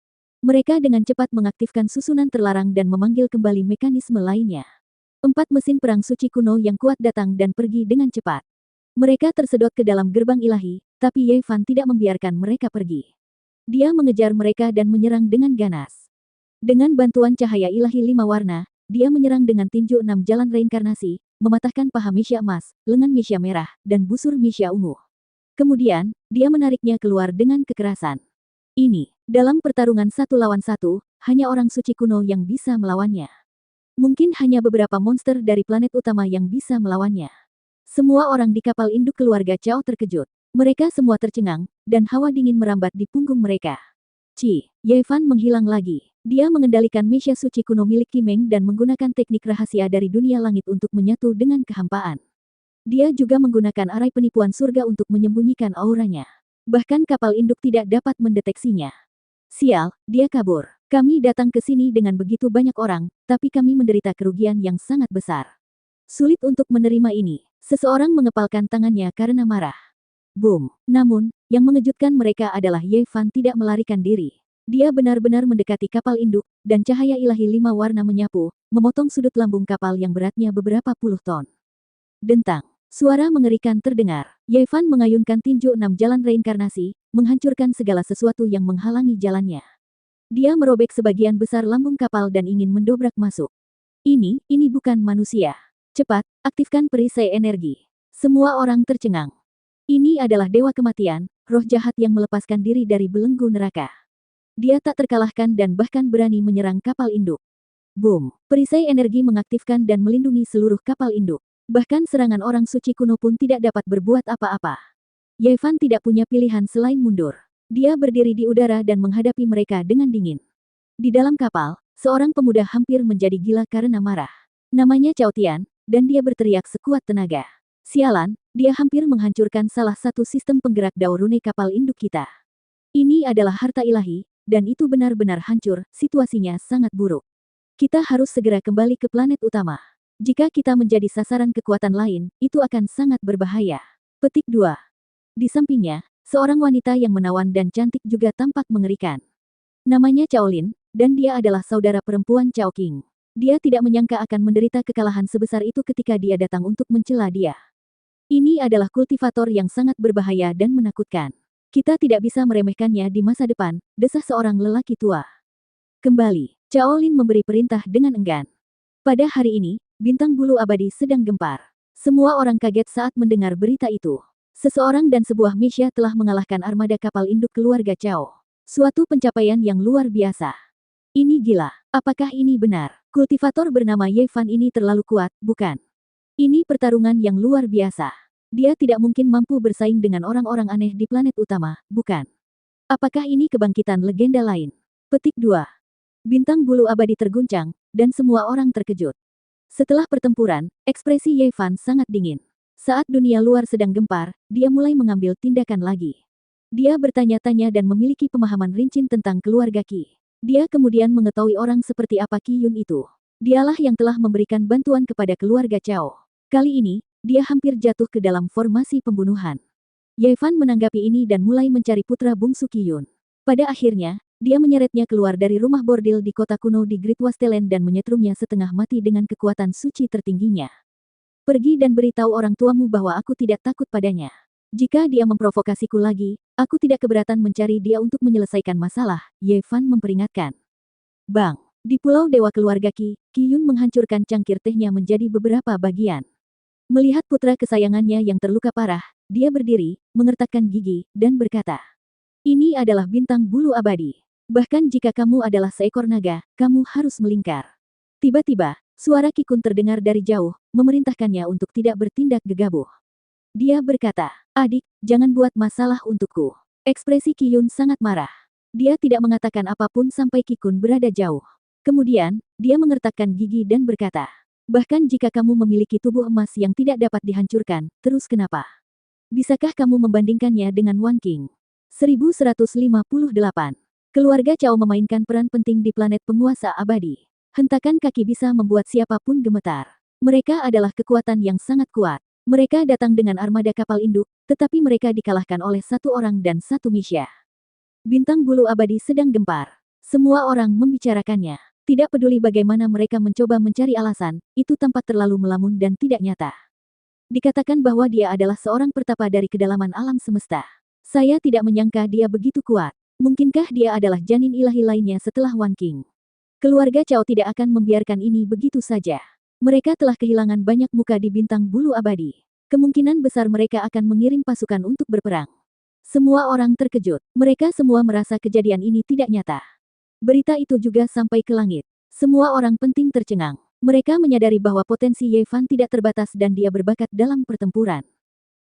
[SPEAKER 1] Mereka dengan cepat mengaktifkan susunan terlarang dan memanggil kembali mekanisme lainnya. 4 mesin perang suci kuno yang kuat datang dan pergi dengan cepat. Mereka tersedot ke dalam gerbang ilahi, tapi Ye Fan tidak membiarkan mereka pergi. Dia mengejar mereka dan menyerang dengan ganas. Dengan bantuan cahaya ilahi 5 warna, dia menyerang dengan tinju 6 jalan reinkarnasi, mematahkan paha mesya emas, lengan mesya merah, dan busur mesya ungu. Kemudian, dia menariknya keluar dengan kekerasan. Ini, dalam pertarungan 1 lawan 1, hanya orang suci kuno yang bisa melawannya. Mungkin hanya beberapa monster dari planet utama yang bisa melawannya. Semua orang di kapal induk keluarga Chao terkejut. Mereka semua tercengang, dan hawa dingin merambat di punggung mereka. Ye Fan menghilang lagi. Dia mengendalikan mesia suci kuno milik Qimeng dan menggunakan teknik rahasia dari dunia langit untuk menyatu dengan kehampaan. Dia juga menggunakan arai penipuan surga untuk menyembunyikan auranya. Bahkan kapal induk tidak dapat mendeteksinya. Sial, dia kabur. Kami datang ke sini dengan begitu banyak orang, tapi kami menderita kerugian yang sangat besar. Sulit untuk menerima ini. Seseorang mengepalkan tangannya karena marah. Boom. Namun, yang mengejutkan mereka adalah Ye Fan tidak melarikan diri. Dia benar-benar mendekati kapal induk, dan cahaya ilahi 5 warna menyapu, memotong sudut lambung kapal yang beratnya beberapa puluh ton. Dentang. Suara mengerikan terdengar. Ye Fan mengayunkan tinju 6 jalan reinkarnasi, menghancurkan segala sesuatu yang menghalangi jalannya. Dia merobek sebagian besar lambung kapal dan ingin mendobrak masuk. Ini bukan manusia. Cepat, aktifkan perisai energi. Semua orang tercengang. Ini adalah dewa kematian, roh jahat yang melepaskan diri dari belenggu neraka. Dia tak terkalahkan dan bahkan berani menyerang kapal induk. Boom! Perisai energi mengaktifkan dan melindungi seluruh kapal induk. Bahkan serangan orang suci kuno pun tidak dapat berbuat apa-apa. Ye Fan tidak punya pilihan selain mundur. Dia berdiri di udara dan menghadapi mereka dengan dingin. Di dalam kapal, seorang pemuda hampir menjadi gila karena marah. Namanya Cao Tian, dan dia berteriak sekuat tenaga. Sialan, dia hampir menghancurkan salah satu sistem penggerak dao rune kapal induk kita. Ini adalah harta ilahi, dan itu benar-benar hancur, situasinya sangat buruk. Kita harus segera kembali ke planet utama. Jika kita menjadi sasaran kekuatan lain, itu akan sangat berbahaya. Petik 2. Di sampingnya, seorang wanita yang menawan dan cantik juga tampak mengerikan. Namanya Cao Lin, dan dia adalah saudara perempuan Cao Qing. Dia tidak menyangka akan menderita kekalahan sebesar itu ketika dia datang untuk mencela dia. Ini adalah kultivator yang sangat berbahaya dan menakutkan. Kita tidak bisa meremehkannya di masa depan, desah seorang lelaki tua. Kembali, Cao Lin memberi perintah dengan enggan. Pada hari ini, bintang bulu abadi sedang gempar. Semua orang kaget saat mendengar berita itu. Seseorang dan sebuah mesia telah mengalahkan armada kapal induk keluarga Chao. Suatu pencapaian yang luar biasa. Ini gila. Apakah ini benar? Kultivator bernama Ye Fan ini terlalu kuat, bukan? Ini pertarungan yang luar biasa. Dia tidak mungkin mampu bersaing dengan orang-orang aneh di planet utama, bukan? Apakah ini kebangkitan legenda lain? Petik 2. Bintang bulu abadi terguncang, dan semua orang terkejut. Setelah pertempuran, ekspresi Ye Fan sangat dingin. Saat dunia luar sedang gempar, dia mulai mengambil tindakan lagi. Dia bertanya-tanya dan memiliki pemahaman rinci tentang keluarga Qi. Dia kemudian mengetahui orang seperti apa Qi Yun itu. Dialah yang telah memberikan bantuan kepada keluarga Chao. Kali ini, dia hampir jatuh ke dalam formasi pembunuhan. Ye Fan menanggapi ini dan mulai mencari putra bungsu Qi Yun. Pada akhirnya, dia menyeretnya keluar dari rumah bordil di kota kuno di Great Wasteland dan menyetrumnya setengah mati dengan kekuatan suci tertingginya. Pergi dan beritahu orang tuamu bahwa aku tidak takut padanya. Jika dia memprovokasiku lagi, aku tidak keberatan mencari dia untuk menyelesaikan masalah, Ye Fan memperingatkan. Bang! Di Pulau Dewa Keluarga Qi, Qi Yun menghancurkan cangkir tehnya menjadi beberapa bagian. Melihat putra kesayangannya yang terluka parah, dia berdiri, mengertakkan gigi, dan berkata, "Ini adalah bintang bulu abadi. Bahkan jika kamu adalah seekor naga, kamu harus melingkar." Tiba-tiba, suara Qi Kun terdengar dari jauh, memerintahkannya untuk tidak bertindak gegabah. Dia berkata, "Adik, jangan buat masalah untukku." Ekspresi Qi Yun sangat marah. Dia tidak mengatakan apapun sampai Qi Kun berada jauh. Kemudian, dia mengertakkan gigi dan berkata, "Bahkan jika kamu memiliki tubuh emas yang tidak dapat dihancurkan, terus kenapa? Bisakah kamu membandingkannya dengan Wan Qing?" 1158. Keluarga Chao memainkan peran penting di planet penguasa abadi. Hentakan kaki bisa membuat siapapun gemetar. Mereka adalah kekuatan yang sangat kuat. Mereka datang dengan armada kapal induk, tetapi mereka dikalahkan oleh satu orang dan satu mesia. Bintang bulu abadi sedang gempar. Semua orang membicarakannya. Tidak peduli bagaimana mereka mencoba mencari alasan, itu tampak terlalu melamun dan tidak nyata. Dikatakan bahwa dia adalah seorang pertapa dari kedalaman alam semesta. Saya tidak menyangka dia begitu kuat. Mungkinkah dia adalah janin ilahi lainnya setelah Wan Qing? Keluarga Chao tidak akan membiarkan ini begitu saja. Mereka telah kehilangan banyak muka di bintang bulu abadi. Kemungkinan besar mereka akan mengirim pasukan untuk berperang. Semua orang terkejut. Mereka semua merasa kejadian ini tidak nyata. Berita itu juga sampai ke langit. Semua orang penting tercengang. Mereka menyadari bahwa potensi Ye Fan tidak terbatas dan dia berbakat dalam pertempuran.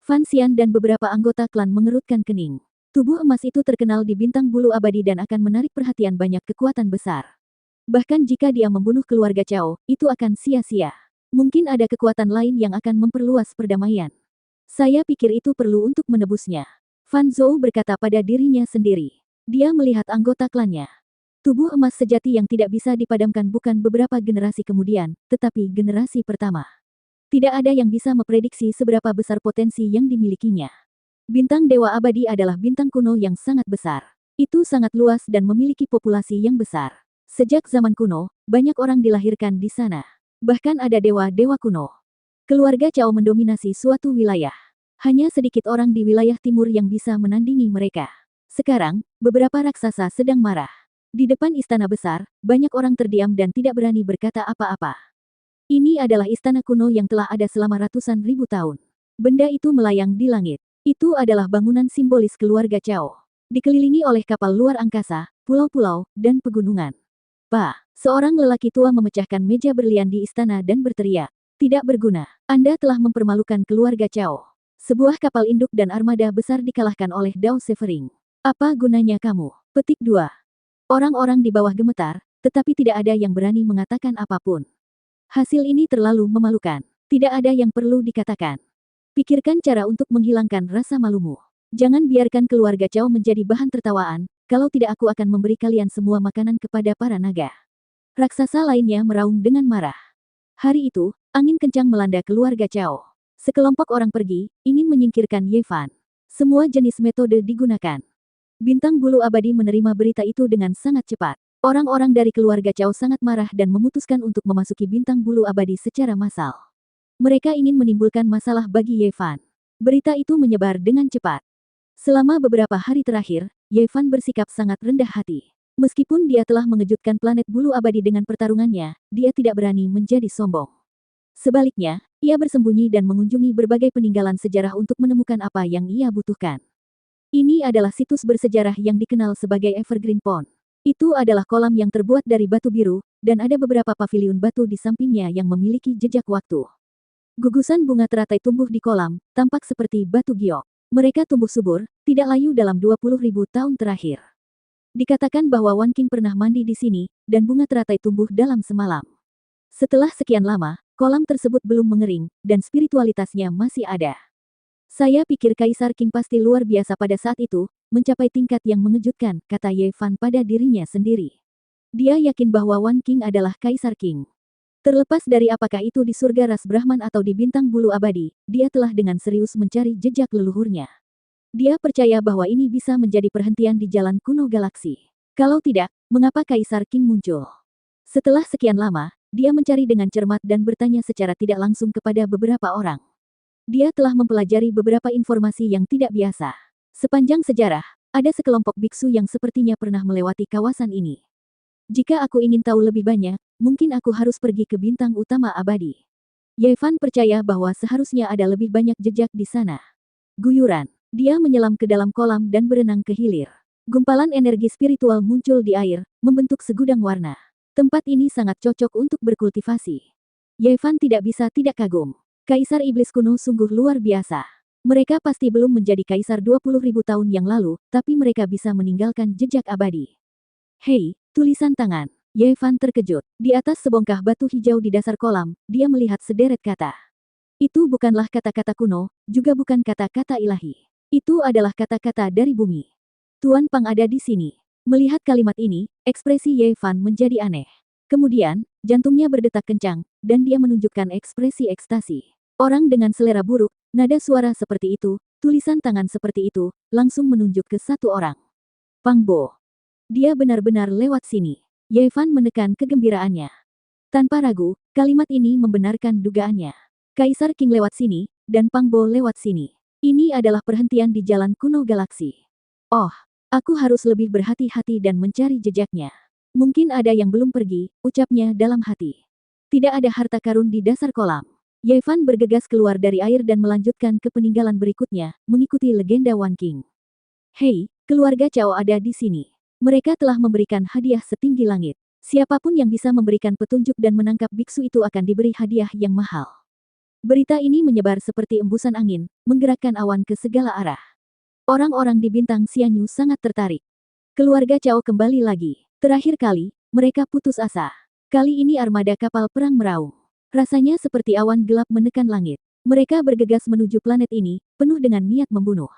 [SPEAKER 1] Fan Xian dan beberapa anggota klan mengerutkan kening. Tubuh emas itu terkenal di bintang bulu abadi dan akan menarik perhatian banyak kekuatan besar. Bahkan jika dia membunuh keluarga Cao, itu akan sia-sia. Mungkin ada kekuatan lain yang akan memperluas perdamaian. Saya pikir itu perlu untuk menebusnya. Fan Zhou berkata pada dirinya sendiri. Dia melihat anggota klannya. Tubuh emas sejati yang tidak bisa dipadamkan bukan beberapa generasi kemudian, tetapi generasi pertama. Tidak ada yang bisa memprediksi seberapa besar potensi yang dimilikinya. Bintang Dewa Abadi adalah bintang kuno yang sangat besar. Itu sangat luas dan memiliki populasi yang besar. Sejak zaman kuno, banyak orang dilahirkan di sana. Bahkan ada dewa-dewa kuno. Keluarga Cao mendominasi suatu wilayah. Hanya sedikit orang di wilayah timur yang bisa menandingi mereka. Sekarang, beberapa raksasa sedang marah. Di depan istana besar, banyak orang terdiam dan tidak berani berkata apa-apa. Ini adalah istana kuno yang telah ada selama ratusan ribu tahun. Benda itu melayang di langit. Itu adalah bangunan simbolis keluarga Cao. Dikelilingi oleh kapal luar angkasa, pulau-pulau, dan pegunungan. Seorang lelaki tua memecahkan meja berlian di istana dan berteriak. Tidak berguna. Anda telah mempermalukan keluarga Cao. Sebuah kapal induk dan armada besar dikalahkan oleh Dao Severing. Apa gunanya kamu? Petik 2. Orang-orang di bawah gemetar, tetapi tidak ada yang berani mengatakan apapun. Hasil ini terlalu memalukan. Tidak ada yang perlu dikatakan. Pikirkan cara untuk menghilangkan rasa malumu. Jangan biarkan keluarga Cao menjadi bahan tertawaan, kalau tidak aku akan memberi kalian semua makanan kepada para naga. Raksasa lainnya meraung dengan marah. Hari itu, angin kencang melanda keluarga Cao. Sekelompok orang pergi, ingin menyingkirkan Ye Fan. Semua jenis metode digunakan. Bintang bulu abadi menerima berita itu dengan sangat cepat. Orang-orang dari keluarga Cao sangat marah dan memutuskan untuk memasuki bintang bulu abadi secara massal. Mereka ingin menimbulkan masalah bagi Ye Fan. Berita itu menyebar dengan cepat. Selama beberapa hari terakhir, Ye Fan bersikap sangat rendah hati. Meskipun dia telah mengejutkan planet bulu abadi dengan pertarungannya, dia tidak berani menjadi sombong. Sebaliknya, ia bersembunyi dan mengunjungi berbagai peninggalan sejarah untuk menemukan apa yang ia butuhkan. Ini adalah situs bersejarah yang dikenal sebagai Evergreen Pond. Itu adalah kolam yang terbuat dari batu biru, dan ada beberapa paviliun batu di sampingnya yang memiliki jejak waktu. Gugusan bunga teratai tumbuh di kolam, tampak seperti batu giok. Mereka tumbuh subur, tidak layu dalam 20.000 tahun terakhir. Dikatakan bahwa Wan Qing pernah mandi di sini, dan bunga teratai tumbuh dalam semalam. Setelah sekian lama, kolam tersebut belum mengering, dan spiritualitasnya masih ada. Saya pikir Kaisar Qing pasti luar biasa pada saat itu, mencapai tingkat yang mengejutkan, kata Ye Fan pada dirinya sendiri. Dia yakin bahwa Wan Qing adalah Kaisar Qing. Terlepas dari apakah itu di surga ras Brahman atau di bintang bulu abadi, dia telah dengan serius mencari jejak leluhurnya. Dia percaya bahwa ini bisa menjadi perhentian di jalan kuno galaksi. Kalau tidak, mengapa Kaisar Qing muncul? Setelah sekian lama, dia mencari dengan cermat dan bertanya secara tidak langsung kepada beberapa orang. Dia telah mempelajari beberapa informasi yang tidak biasa. Sepanjang sejarah, ada sekelompok biksu yang sepertinya pernah melewati kawasan ini. Jika aku ingin tahu lebih banyak, mungkin aku harus pergi ke bintang utama abadi. Ye Fan percaya bahwa seharusnya ada lebih banyak jejak di sana. Guyuran. Dia menyelam ke dalam kolam dan berenang ke hilir. Gumpalan energi spiritual muncul di air, membentuk segudang warna. Tempat ini sangat cocok untuk berkultivasi. Ye Fan tidak bisa tidak kagum. Kaisar Iblis kuno sungguh luar biasa. Mereka pasti belum menjadi kaisar 20.000 tahun yang lalu, tapi mereka bisa meninggalkan jejak abadi. Hei, tulisan tangan. Ye Fan terkejut. Di atas sebongkah batu hijau di dasar kolam, dia melihat sederet kata. Itu bukanlah kata-kata kuno, juga bukan kata-kata ilahi. Itu adalah kata-kata dari bumi. Tuan Pang ada di sini. Melihat kalimat ini, ekspresi Ye Fan menjadi aneh. Kemudian, jantungnya berdetak kencang, dan dia menunjukkan ekspresi ekstasi. Orang dengan selera buruk, nada suara seperti itu, tulisan tangan seperti itu, langsung menunjuk ke satu orang. Pang Bo. Dia benar-benar lewat sini. Ye Fan menekan kegembiraannya. Tanpa ragu, kalimat ini membenarkan dugaannya. Kaisar Qing lewat sini, dan Pang Bo lewat sini. Ini adalah perhentian di jalan kuno galaksi. Oh, aku harus lebih berhati-hati dan mencari jejaknya. Mungkin ada yang belum pergi, ucapnya dalam hati. Tidak ada harta karun di dasar kolam. Ye Fan bergegas keluar dari air dan melanjutkan ke peninggalan berikutnya, mengikuti legenda Wan Qing. Hei, keluarga Cao ada di sini. Mereka telah memberikan hadiah setinggi langit. Siapapun yang bisa memberikan petunjuk dan menangkap biksu itu akan diberi hadiah yang mahal. Berita ini menyebar seperti embusan angin, menggerakkan awan ke segala arah. Orang-orang di Bintang Xianyu sangat tertarik. Keluarga Cao kembali lagi. Terakhir kali, mereka putus asa. Kali ini armada kapal perang meraung. Rasanya seperti awan gelap menekan langit. Mereka bergegas menuju planet ini, penuh dengan niat membunuh.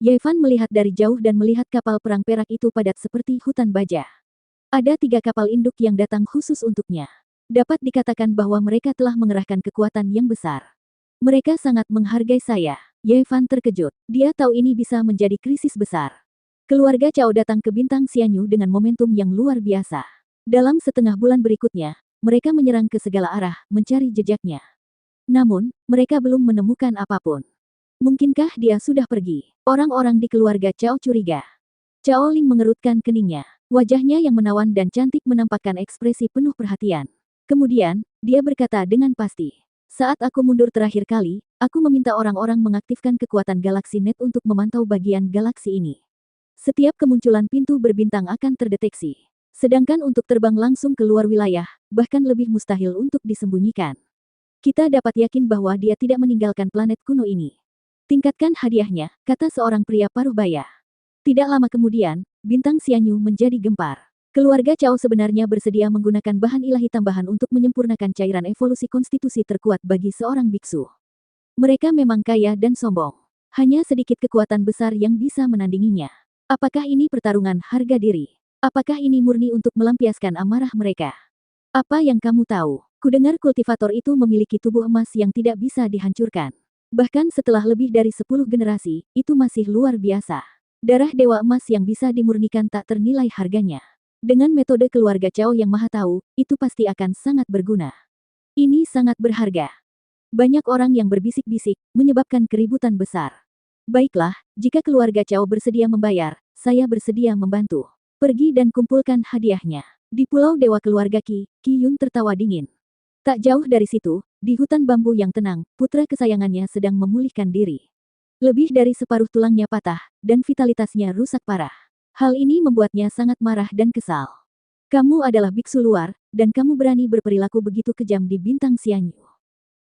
[SPEAKER 1] Yevan melihat dari jauh dan melihat kapal perang perak itu padat seperti hutan baja. Ada 3 kapal induk yang datang khusus untuknya. Dapat dikatakan bahwa mereka telah mengerahkan kekuatan yang besar. Mereka sangat menghargai saya. Yevan terkejut. Dia tahu ini bisa menjadi krisis besar. Keluarga Cao datang ke Bintang Xianyu dengan momentum yang luar biasa. Dalam setengah bulan berikutnya, mereka menyerang ke segala arah, mencari jejaknya. Namun, mereka belum menemukan apapun. Mungkinkah dia sudah pergi? Orang-orang di keluarga Cao curiga. Cao Ling mengerutkan keningnya. Wajahnya yang menawan dan cantik menampakkan ekspresi penuh perhatian. Kemudian, dia berkata dengan pasti. Saat aku mundur terakhir kali, aku meminta orang-orang mengaktifkan kekuatan galaksi net untuk memantau bagian galaksi ini. Setiap kemunculan pintu berbintang akan terdeteksi. Sedangkan untuk terbang langsung ke luar wilayah, bahkan lebih mustahil untuk disembunyikan. Kita dapat yakin bahwa dia tidak meninggalkan planet kuno ini. Tingkatkan hadiahnya, kata seorang pria paruh baya. Tidak lama kemudian, Bintang Xianyu menjadi gempar. Keluarga Cao sebenarnya bersedia menggunakan bahan ilahi tambahan untuk menyempurnakan cairan evolusi konstitusi terkuat bagi seorang biksu. Mereka memang kaya dan sombong. Hanya sedikit kekuatan besar yang bisa menandinginya. Apakah ini pertarungan harga diri? Apakah ini murni untuk melampiaskan amarah mereka? Apa yang kamu tahu? Kudengar kultivator itu memiliki tubuh emas yang tidak bisa dihancurkan. Bahkan setelah lebih dari 10 generasi, itu masih luar biasa. Darah dewa emas yang bisa dimurnikan tak ternilai harganya. Dengan metode keluarga Cao yang maha tahu, itu pasti akan sangat berguna. Ini sangat berharga. Banyak orang yang berbisik-bisik, menyebabkan keributan besar. Baiklah, jika keluarga Cao bersedia membayar, saya bersedia membantu. Pergi dan kumpulkan hadiahnya. Di Pulau Dewa Keluarga Qi Yun tertawa dingin. Tak jauh dari situ, di hutan bambu yang tenang, putra kesayangannya sedang memulihkan diri. Lebih dari separuh tulangnya patah, dan vitalitasnya rusak parah. Hal ini membuatnya sangat marah dan kesal. Kamu adalah biksu luar, dan kamu berani berperilaku begitu kejam di Bintang Xianyu.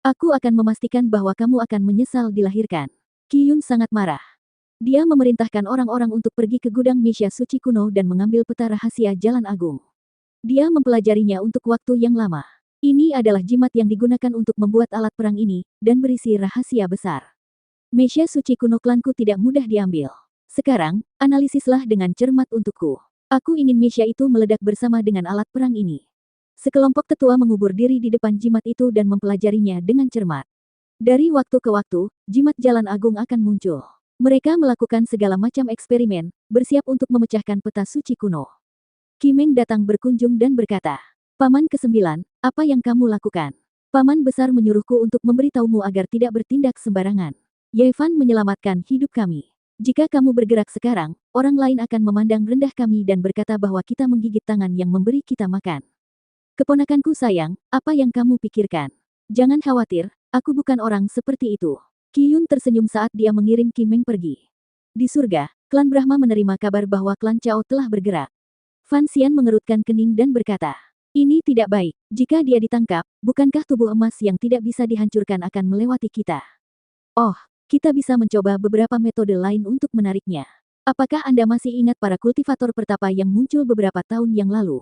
[SPEAKER 1] Aku akan memastikan bahwa kamu akan menyesal dilahirkan. Qi Yun sangat marah. Dia memerintahkan orang-orang untuk pergi ke gudang Misha Suci kuno dan mengambil peta rahasia Jalan Agung. Dia mempelajarinya untuk waktu yang lama. Ini adalah jimat yang digunakan untuk membuat alat perang ini, dan berisi rahasia besar. Mesya suci kuno klanku tidak mudah diambil. Sekarang, analisislah dengan cermat untukku. Aku ingin Mesya itu meledak bersama dengan alat perang ini. Sekelompok tetua mengubur diri di depan jimat itu dan mempelajarinya dengan cermat. Dari waktu ke waktu, jimat Jalan Agung akan muncul. Mereka melakukan segala macam eksperimen, bersiap untuk memecahkan peta suci kuno. Qimeng datang berkunjung dan berkata, Paman ke-9, apa yang kamu lakukan? Paman besar menyuruhku untuk memberitahumu agar tidak bertindak sembarangan. Yevan menyelamatkan hidup kami. Jika kamu bergerak sekarang, orang lain akan memandang rendah kami dan berkata bahwa kita menggigit tangan yang memberi kita makan. Keponakanku sayang, apa yang kamu pikirkan? Jangan khawatir, aku bukan orang seperti itu. Qi Yun tersenyum saat dia mengirim Qimeng pergi. Di surga, klan Brahma menerima kabar bahwa klan Cao telah bergerak. Fan Xian mengerutkan kening dan berkata, ini tidak baik. Jika dia ditangkap, bukankah tubuh emas yang tidak bisa dihancurkan akan melewati kita? Oh, kita bisa mencoba beberapa metode lain untuk menariknya. Apakah Anda masih ingat para kultivator pertapa yang muncul beberapa tahun yang lalu?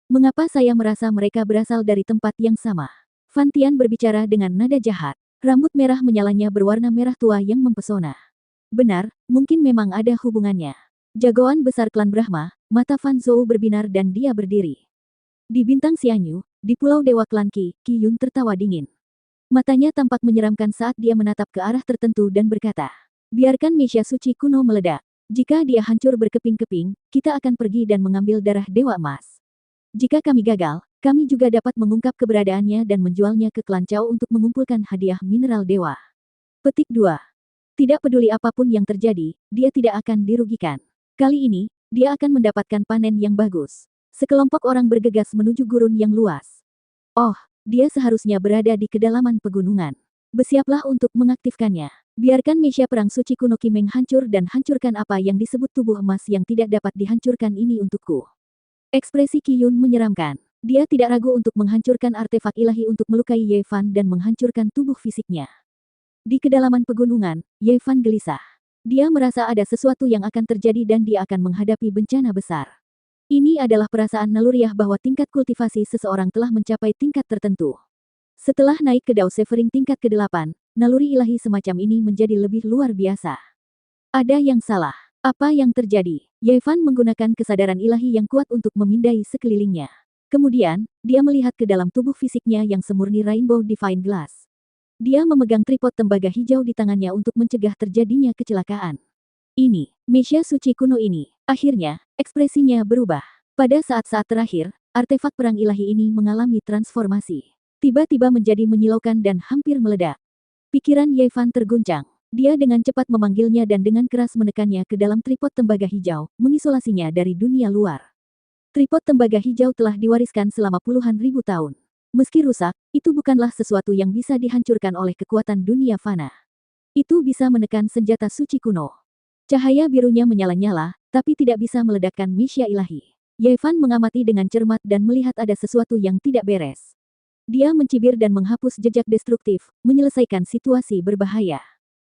[SPEAKER 1] Mengapa saya merasa mereka berasal dari tempat yang sama? Fan Tian berbicara dengan nada jahat. Rambut merah menyalanya berwarna merah tua yang mempesona. Benar, mungkin memang ada hubungannya. Jagoan besar klan Brahma, mata Fan Zhou berbinar dan dia berdiri. Di Bintang Xianyu, di Pulau Dewa Klan Qi Yun tertawa dingin. Matanya tampak menyeramkan saat dia menatap ke arah tertentu dan berkata, biarkan Mesya suci kuno meledak. Jika dia hancur berkeping-keping, kita akan pergi dan mengambil darah Dewa Emas. Jika kami gagal, kami juga dapat mengungkap keberadaannya dan menjualnya ke klan Cao untuk mengumpulkan hadiah mineral dewa. Petik 2. Tidak peduli apapun yang terjadi, dia tidak akan dirugikan. Kali ini, dia akan mendapatkan panen yang bagus. Sekelompok orang bergegas menuju gurun yang luas. Oh, dia seharusnya berada di kedalaman pegunungan. Bersiaplah untuk mengaktifkannya. Biarkan mesia perang suci kuno Kimeng hancur dan hancurkan apa yang disebut tubuh emas yang tidak dapat dihancurkan ini untukku. Ekspresi Qiyun menyeramkan. Dia tidak ragu untuk menghancurkan artefak ilahi untuk melukai Ye Fan dan menghancurkan tubuh fisiknya. Di kedalaman pegunungan, Ye Fan gelisah. Dia merasa ada sesuatu yang akan terjadi dan dia akan menghadapi bencana besar. Ini adalah perasaan naluriah bahwa tingkat kultivasi seseorang telah mencapai tingkat tertentu. Setelah naik ke Dao Severing tingkat ke-8, naluri ilahi semacam ini menjadi lebih luar biasa. Ada yang salah. Apa yang terjadi? Ye Fan menggunakan kesadaran ilahi yang kuat untuk memindai sekelilingnya. Kemudian, dia melihat ke dalam tubuh fisiknya yang semurni Rainbow Divine Glass. Dia memegang tripod tembaga hijau di tangannya untuk mencegah terjadinya kecelakaan. Ini, mesia suci kuno ini. Akhirnya, ekspresinya berubah. Pada saat-saat terakhir, artefak perang ilahi ini mengalami transformasi. Tiba-tiba menjadi menyilaukan dan hampir meledak. Pikiran Ye Fan terguncang. Dia dengan cepat memanggilnya dan dengan keras menekannya ke dalam tripod tembaga hijau, mengisolasinya dari dunia luar. Tripod tembaga hijau telah diwariskan selama puluhan ribu tahun. Meski rusak, itu bukanlah sesuatu yang bisa dihancurkan oleh kekuatan dunia fana. Itu bisa menekan senjata suci kuno. Cahaya birunya menyala-nyala, tapi tidak bisa meledakkan mesia ilahi. Ye Fan mengamati dengan cermat dan melihat ada sesuatu yang tidak beres. Dia mencibir dan menghapus jejak destruktif, menyelesaikan situasi berbahaya.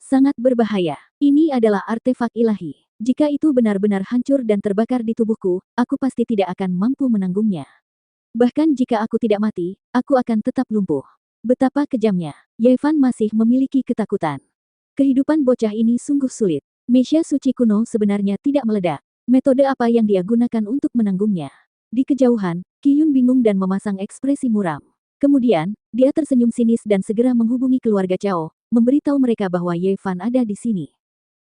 [SPEAKER 1] Sangat berbahaya. Ini adalah artefak ilahi. Jika itu benar-benar hancur dan terbakar di tubuhku, aku pasti tidak akan mampu menanggungnya. Bahkan jika aku tidak mati, aku akan tetap lumpuh. Betapa kejamnya. Ye Fan masih memiliki ketakutan. Kehidupan bocah ini sungguh sulit. Mesia suci kuno sebenarnya tidak meledak. Metode apa yang dia gunakan untuk menanggungnya? Di kejauhan, Qiyun bingung dan memasang ekspresi muram. Kemudian, dia tersenyum sinis dan segera menghubungi keluarga Chao, memberitahu mereka bahwa Ye Fan ada di sini.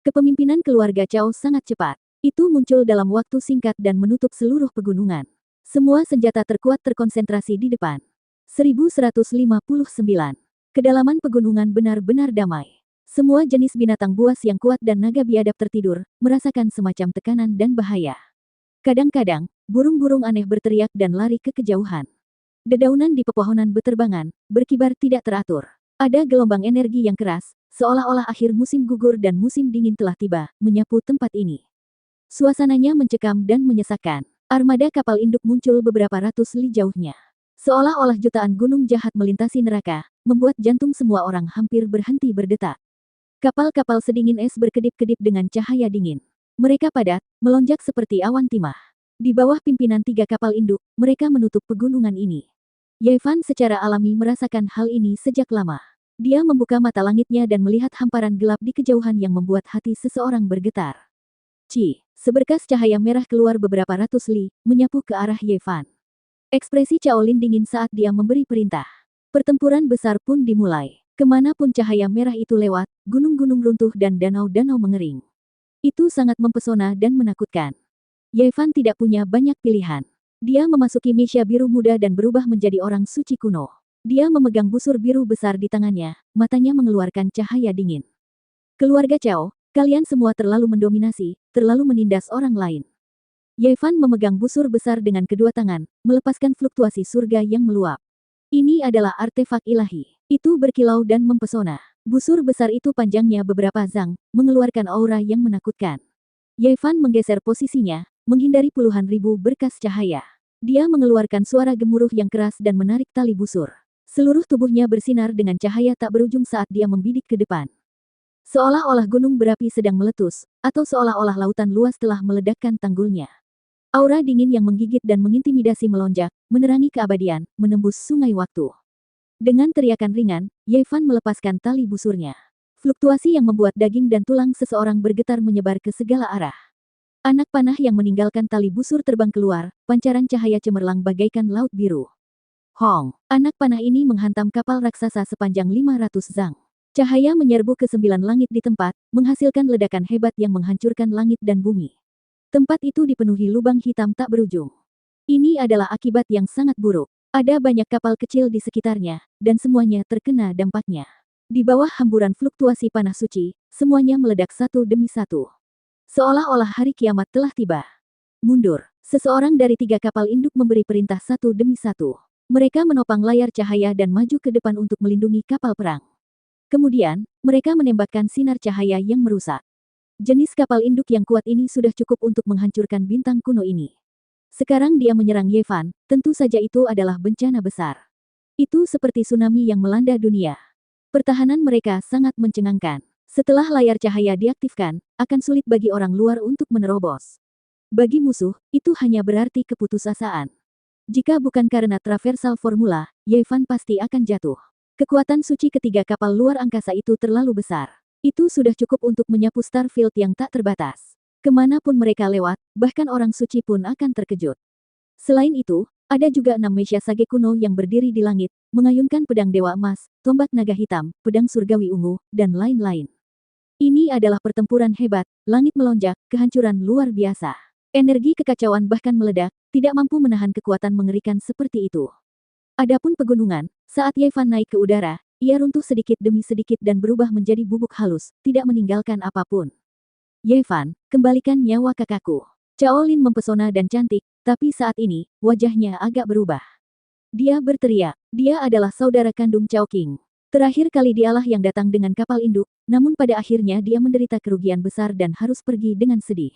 [SPEAKER 1] Kepemimpinan keluarga Chao sangat cepat. Itu muncul dalam waktu singkat dan menutup seluruh pegunungan. Semua senjata terkuat terkonsentrasi di depan. 1159. Kedalaman pegunungan benar-benar damai. Semua jenis binatang buas yang kuat dan naga biadab tertidur, merasakan semacam tekanan dan bahaya. Kadang-kadang, burung-burung aneh berteriak dan lari ke kejauhan. Dedaunan di pepohonan beterbangan, berkibar tidak teratur. Ada gelombang energi yang keras, seolah-olah akhir musim gugur dan musim dingin telah tiba, menyapu tempat ini. Suasananya mencekam dan menyesakkan. Armada kapal induk muncul beberapa ratus li jauhnya. Seolah-olah jutaan gunung jahat melintasi neraka, membuat jantung semua orang hampir berhenti berdetak. Kapal-kapal sedingin es berkedip-kedip dengan cahaya dingin. Mereka padat, melonjak seperti awan timah. Di bawah pimpinan 3 kapal induk, mereka menutup pegunungan ini. Ye Fan secara alami merasakan hal ini sejak lama. Dia membuka mata langitnya dan melihat hamparan gelap di kejauhan yang membuat hati seseorang bergetar. Seberkas cahaya merah keluar beberapa ratus li, menyapu ke arah Ye Fan. Ekspresi Cao Lin dingin saat dia memberi perintah. Pertempuran besar pun dimulai. Kemanapun cahaya merah itu lewat, gunung-gunung runtuh dan danau-danau mengering. Itu sangat mempesona dan menakutkan. Ye Fan tidak punya banyak pilihan. Dia memasuki mesia biru muda dan berubah menjadi orang suci kuno. Dia memegang busur biru besar di tangannya, matanya mengeluarkan cahaya dingin. Keluarga Chao, kalian semua terlalu mendominasi, terlalu menindas orang lain. Ye Fan memegang busur besar dengan kedua tangan, melepaskan fluktuasi surga yang meluap. Ini adalah artefak ilahi. Itu berkilau dan mempesona. Busur besar itu panjangnya beberapa zang, mengeluarkan aura yang menakutkan. Ye Fan menggeser posisinya, menghindari puluhan ribu berkas cahaya. Dia mengeluarkan suara gemuruh yang keras dan menarik tali busur. Seluruh tubuhnya bersinar dengan cahaya tak berujung saat dia membidik ke depan. Seolah-olah gunung berapi sedang meletus, atau seolah-olah lautan luas telah meledakkan tanggulnya. Aura dingin yang menggigit dan mengintimidasi melonjak, menerangi keabadian, menembus sungai waktu. Dengan teriakan ringan, Ye Fan melepaskan tali busurnya. Fluktuasi yang membuat daging dan tulang seseorang bergetar menyebar ke segala arah. Anak panah yang meninggalkan tali busur terbang keluar, pancaran cahaya cemerlang bagaikan laut biru. Hong! Anak panah ini menghantam kapal raksasa sepanjang 500 zang. Cahaya menyerbu ke 9 langit di tempat, menghasilkan ledakan hebat yang menghancurkan langit dan bumi. Tempat itu dipenuhi lubang hitam tak berujung. Ini adalah akibat yang sangat buruk. Ada banyak kapal kecil di sekitarnya, dan semuanya terkena dampaknya. Di bawah hamburan fluktuasi panah suci, semuanya meledak satu demi satu. Seolah-olah hari kiamat telah tiba. Mundur. Seseorang dari 3 kapal induk memberi perintah satu demi satu. Mereka menopang layar cahaya dan maju ke depan untuk melindungi kapal perang. Kemudian, mereka menembakkan sinar cahaya yang merusak. Jenis kapal induk yang kuat ini sudah cukup untuk menghancurkan bintang kuno ini. Sekarang dia menyerang Yevan, tentu saja itu adalah bencana besar. Itu seperti tsunami yang melanda dunia. Pertahanan mereka sangat mencengangkan. Setelah layar cahaya diaktifkan, akan sulit bagi orang luar untuk menerobos. Bagi musuh, itu hanya berarti keputusasaan. Jika bukan karena traversal formula, Yevan pasti akan jatuh. Kekuatan suci ketiga kapal luar angkasa itu terlalu besar. Itu sudah cukup untuk menyapu Starfield yang tak terbatas. Kemanapun mereka lewat, bahkan orang suci pun akan terkejut. Selain itu, ada juga 6 Mesya Sage kuno yang berdiri di langit, mengayunkan pedang dewa emas, tombak naga hitam, pedang surgawi ungu, dan lain-lain. Ini adalah pertempuran hebat, langit melonjak, kehancuran luar biasa. Energi kekacauan bahkan meledak, tidak mampu menahan kekuatan mengerikan seperti itu. Adapun pegunungan, saat Yevan naik ke udara, ia runtuh sedikit demi sedikit dan berubah menjadi bubuk halus, tidak meninggalkan apapun. Yevan, kembalikan nyawa kakakku. Cao Lin mempesona dan cantik, tapi saat ini, wajahnya agak berubah. Dia berteriak, dia adalah saudara kandung Cao King. Terakhir kali dialah yang datang dengan kapal induk, namun pada akhirnya dia menderita kerugian besar dan harus pergi dengan sedih.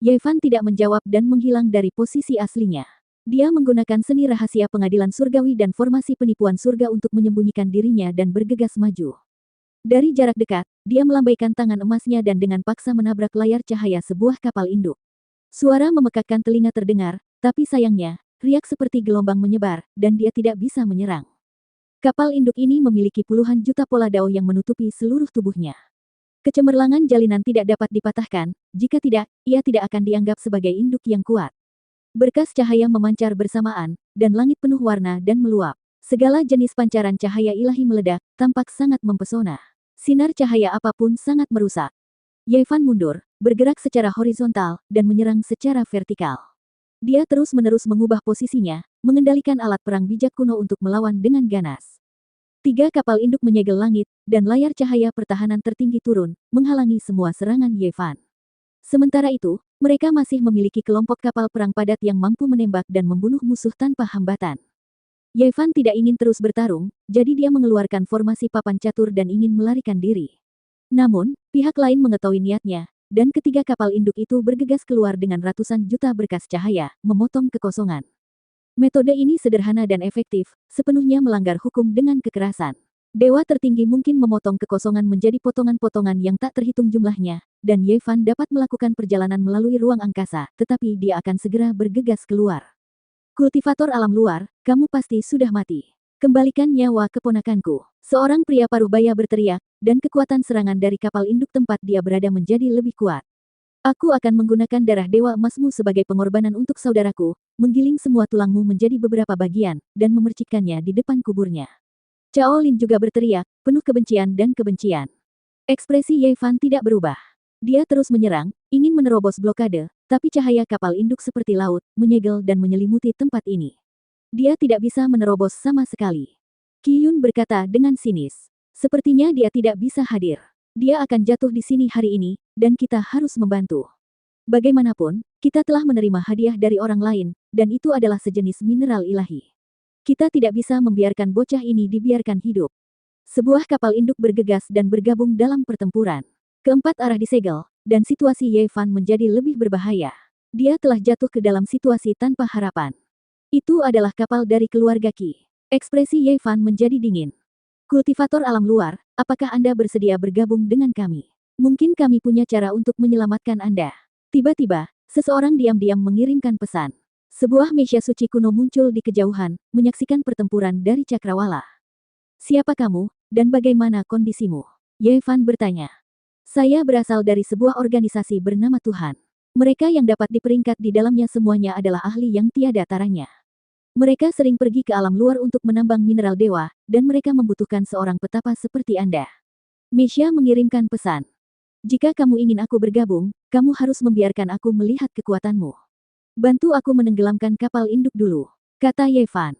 [SPEAKER 1] Yevan tidak menjawab dan menghilang dari posisi aslinya. Dia menggunakan seni rahasia pengadilan surgawi dan formasi penipuan surga untuk menyembunyikan dirinya dan bergegas maju. Dari jarak dekat, dia melambaikan tangan emasnya dan dengan paksa menabrak layar cahaya sebuah kapal induk. Suara memekakkan telinga terdengar, tapi sayangnya, riak seperti gelombang menyebar, dan dia tidak bisa menyerang. Kapal induk ini memiliki puluhan juta pola dao yang menutupi seluruh tubuhnya. Kecemerlangan jalinan tidak dapat dipatahkan, jika tidak, ia tidak akan dianggap sebagai induk yang kuat. Berkas cahaya memancar bersamaan, dan langit penuh warna dan meluap. Segala jenis pancaran cahaya ilahi meledak, tampak sangat mempesona. Sinar cahaya apapun sangat merusak. Yevan mundur, bergerak secara horizontal, dan menyerang secara vertikal. Dia terus-menerus mengubah posisinya, mengendalikan alat perang bijak kuno untuk melawan dengan ganas. 3 kapal induk menyegel langit, dan layar cahaya pertahanan tertinggi turun, menghalangi semua serangan Yevan. Sementara itu, mereka masih memiliki kelompok kapal perang padat yang mampu menembak dan membunuh musuh tanpa hambatan. Yevan tidak ingin terus bertarung, jadi dia mengeluarkan formasi papan catur dan ingin melarikan diri. Namun, pihak lain mengetahui niatnya, dan ketiga kapal induk itu bergegas keluar dengan ratusan juta berkas cahaya, memotong kekosongan. Metode ini sederhana dan efektif, sepenuhnya melanggar hukum dengan kekerasan. Dewa tertinggi mungkin memotong kekosongan menjadi potongan-potongan yang tak terhitung jumlahnya, dan Yevan dapat melakukan perjalanan melalui ruang angkasa, tetapi dia akan segera bergegas keluar. Kultivator alam luar, kamu pasti sudah mati. Kembalikan nyawa keponakanku. Seorang pria paruh baya berteriak, dan kekuatan serangan dari kapal induk tempat dia berada menjadi lebih kuat. Aku akan menggunakan darah dewa emasmu sebagai pengorbanan untuk saudaraku, menggiling semua tulangmu menjadi beberapa bagian, dan memercikkannya di depan kuburnya. Cao Lin juga berteriak, penuh kebencian dan kebencian. Ekspresi Yevan tidak berubah. Dia terus menyerang, ingin menerobos blokade, tapi cahaya kapal induk seperti laut, menyegel dan menyelimuti tempat ini. Dia tidak bisa menerobos sama sekali. Qiyun berkata dengan sinis. Sepertinya dia tidak bisa hadir. Dia akan jatuh di sini hari ini, dan kita harus membantu. Bagaimanapun, kita telah menerima hadiah dari orang lain, dan itu adalah sejenis mineral ilahi. Kita tidak bisa membiarkan bocah ini dibiarkan hidup. Sebuah kapal induk bergegas dan bergabung dalam pertempuran. Keempat arah disegel, dan situasi Yevan menjadi lebih berbahaya. Dia telah jatuh ke dalam situasi tanpa harapan. Itu adalah kapal dari keluarga Qi. Ekspresi Yevan menjadi dingin. Kultivator alam luar, apakah Anda bersedia bergabung dengan kami? Mungkin kami punya cara untuk menyelamatkan Anda. Tiba-tiba, seseorang diam-diam mengirimkan pesan. Sebuah Mesya suci kuno muncul di kejauhan, menyaksikan pertempuran dari cakrawala. Siapa kamu, dan bagaimana kondisimu? Yevan bertanya. Saya berasal dari sebuah organisasi bernama Tuhan. Mereka yang dapat diperingkat di dalamnya semuanya adalah ahli yang tiada taranya. Mereka sering pergi ke alam luar untuk menambang mineral dewa, dan mereka membutuhkan seorang petapa seperti Anda. Mesya mengirimkan pesan. Jika kamu ingin aku bergabung, kamu harus membiarkan aku melihat kekuatanmu. Bantu aku menenggelamkan kapal induk dulu, kata Yevan.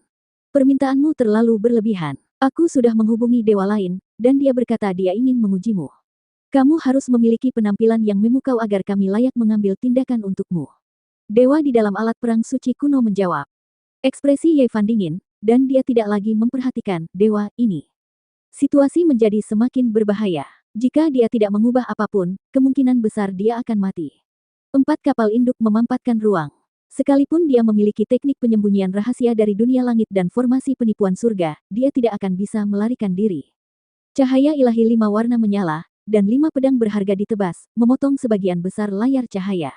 [SPEAKER 1] Permintaanmu terlalu berlebihan. Aku sudah menghubungi dewa lain, dan dia berkata dia ingin mengujimu. Kamu harus memiliki penampilan yang memukau agar kami layak mengambil tindakan untukmu. Dewa di dalam alat perang suci kuno menjawab. Ekspresi Yevan dingin, dan dia tidak lagi memperhatikan dewa ini. Situasi menjadi semakin berbahaya. Jika dia tidak mengubah apapun, kemungkinan besar dia akan mati. 4 kapal induk memampatkan ruang. Sekalipun dia memiliki teknik penyembunyian rahasia dari dunia langit dan formasi penipuan surga, dia tidak akan bisa melarikan diri. Cahaya ilahi 5 warna menyala, dan 5 pedang berharga ditebas, memotong sebagian besar layar cahaya.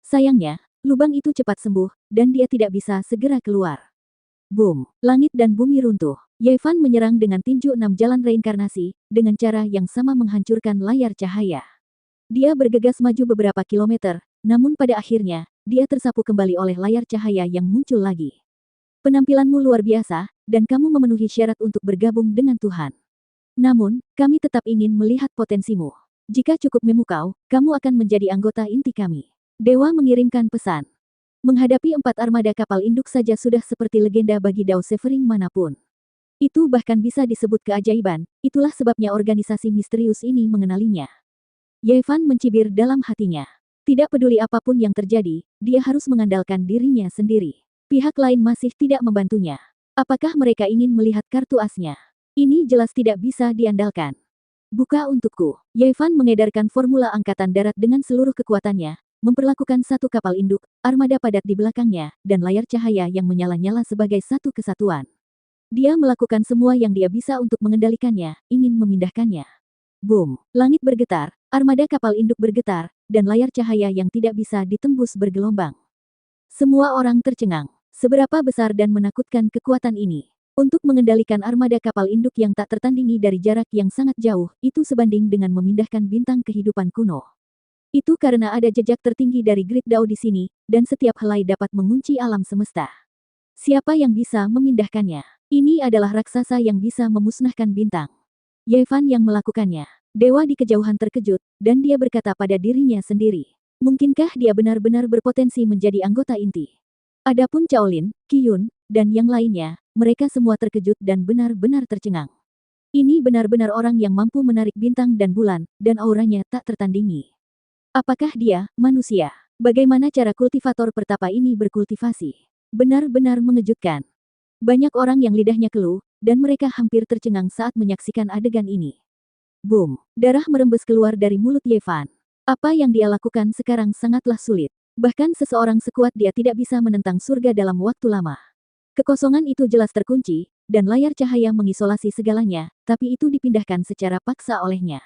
[SPEAKER 1] Sayangnya, lubang itu cepat sembuh, dan dia tidak bisa segera keluar. Boom! Langit dan bumi runtuh. Yevan menyerang dengan tinju 6 jalan reinkarnasi, dengan cara yang sama menghancurkan layar cahaya. Dia bergegas maju beberapa kilometer, namun pada akhirnya, dia tersapu kembali oleh layar cahaya yang muncul lagi. Penampilanmu luar biasa, dan kamu memenuhi syarat untuk bergabung dengan Tuhan. Namun, kami tetap ingin melihat potensimu. Jika cukup memukau, kamu akan menjadi anggota inti kami. Dewa mengirimkan pesan. Menghadapi 4 armada kapal induk saja sudah seperti legenda bagi Dao Severing manapun. Itu bahkan bisa disebut keajaiban, itulah sebabnya organisasi misterius ini mengenalinya. Yevan mencibir dalam hatinya. Tidak peduli apapun yang terjadi, dia harus mengandalkan dirinya sendiri. Pihak lain masih tidak membantunya. Apakah mereka ingin melihat kartu asnya? Ini jelas tidak bisa diandalkan. Buka untukku. Yevan mengedarkan formula angkatan darat dengan seluruh kekuatannya, memperlakukan 1 kapal induk, armada padat di belakangnya, dan layar cahaya yang menyala-nyala sebagai satu kesatuan. Dia melakukan semua yang dia bisa untuk mengendalikannya, ingin memindahkannya. Boom! Langit bergetar, armada kapal induk bergetar, dan layar cahaya yang tidak bisa ditembus bergelombang. Semua orang tercengang. Seberapa besar dan menakutkan kekuatan ini? Untuk mengendalikan armada kapal induk yang tak tertandingi dari jarak yang sangat jauh, itu sebanding dengan memindahkan bintang kehidupan kuno. Itu karena ada jejak tertinggi dari Grid Dao di sini, dan setiap helai dapat mengunci alam semesta. Siapa yang bisa memindahkannya? Ini adalah raksasa yang bisa memusnahkan bintang. Yevan yang melakukannya. Dewa di kejauhan terkejut, dan dia berkata pada dirinya sendiri. Mungkinkah dia benar-benar berpotensi menjadi anggota inti? Adapun Chaolin, Qiyun, dan yang lainnya, mereka semua terkejut dan benar-benar tercengang. Ini benar-benar orang yang mampu menarik bintang dan bulan, dan auranya tak tertandingi. Apakah dia manusia? Bagaimana cara kultivator pertapa ini berkultivasi? Benar-benar mengejutkan. Banyak orang yang lidahnya keluh, dan mereka hampir tercengang saat menyaksikan adegan ini. Boom! Darah merembes keluar dari mulut Yevan. Apa yang dia lakukan sekarang sangatlah sulit. Bahkan seseorang sekuat dia tidak bisa menentang surga dalam waktu lama. Kekosongan itu jelas terkunci, dan layar cahaya mengisolasi segalanya, tapi itu dipindahkan secara paksa olehnya.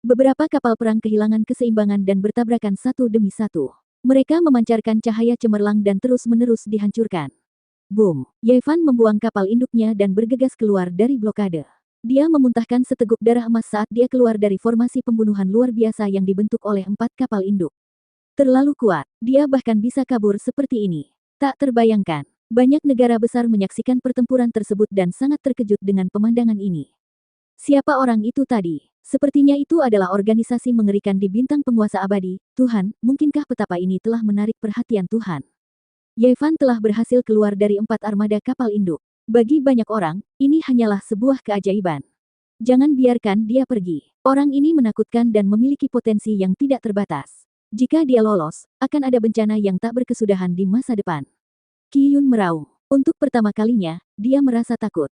[SPEAKER 1] Beberapa kapal perang kehilangan keseimbangan dan bertabrakan satu demi satu. Mereka memancarkan cahaya cemerlang dan terus-menerus dihancurkan. Boom! Yevan membuang kapal induknya dan bergegas keluar dari blokade. Dia memuntahkan seteguk darah emas saat dia keluar dari formasi pembunuhan luar biasa yang dibentuk oleh 4 kapal induk. Terlalu kuat, dia bahkan bisa kabur seperti ini. Tak terbayangkan. Banyak negara besar menyaksikan pertempuran tersebut dan sangat terkejut dengan pemandangan ini. Siapa orang itu tadi? Sepertinya itu adalah organisasi mengerikan di bintang penguasa abadi. Tuhan, mungkinkah petapa ini telah menarik perhatian Tuhan? Yevan telah berhasil keluar dari 4 armada kapal induk. Bagi banyak orang, ini hanyalah sebuah keajaiban. Jangan biarkan dia pergi. Orang ini menakutkan dan memiliki potensi yang tidak terbatas. Jika dia lolos, akan ada bencana yang tak berkesudahan di masa depan. Qiyun meraung. Untuk pertama kalinya, dia merasa takut.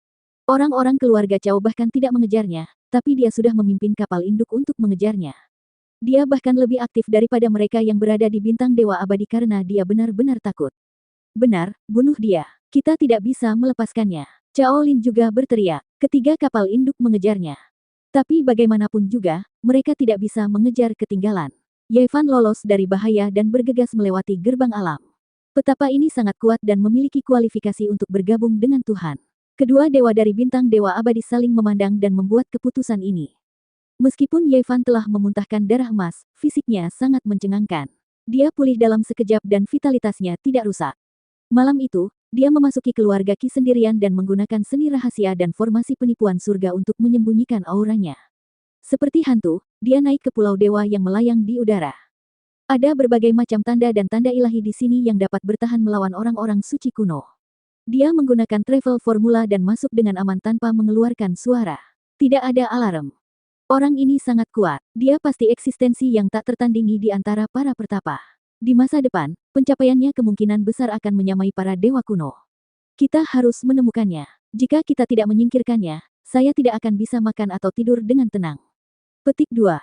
[SPEAKER 1] Orang-orang keluarga Cao bahkan tidak mengejarnya, tapi dia sudah memimpin kapal induk untuk mengejarnya. Dia bahkan lebih aktif daripada mereka yang berada di bintang dewa abadi karena dia benar-benar takut. Benar, bunuh dia. Kita tidak bisa melepaskannya. Cao Lin juga berteriak. Ketiga kapal induk mengejarnya. Tapi bagaimanapun juga, mereka tidak bisa mengejar ketinggalan. Yevan lolos dari bahaya dan bergegas melewati gerbang alam. Petapa ini sangat kuat dan memiliki kualifikasi untuk bergabung dengan Tuhan. Kedua dewa dari bintang dewa abadi saling memandang dan membuat keputusan ini. Meskipun Yevan telah memuntahkan darah emas, fisiknya sangat mencengangkan. Dia pulih dalam sekejap dan vitalitasnya tidak rusak. Malam itu, dia memasuki keluarga Qi sendirian dan menggunakan seni rahasia dan formasi penipuan surga untuk menyembunyikan auranya. Seperti hantu, dia naik ke pulau dewa yang melayang di udara. Ada berbagai macam tanda dan tanda ilahi di sini yang dapat bertahan melawan orang-orang suci kuno. Dia menggunakan travel formula dan masuk dengan aman tanpa mengeluarkan suara. Tidak ada alarm. Orang ini sangat kuat. Dia pasti eksistensi yang tak tertandingi di antara para pertapa. Di masa depan, pencapaiannya kemungkinan besar akan menyamai para dewa kuno. Kita harus menemukannya. Jika kita tidak menyingkirkannya, saya tidak akan bisa makan atau tidur dengan tenang. Petik 2.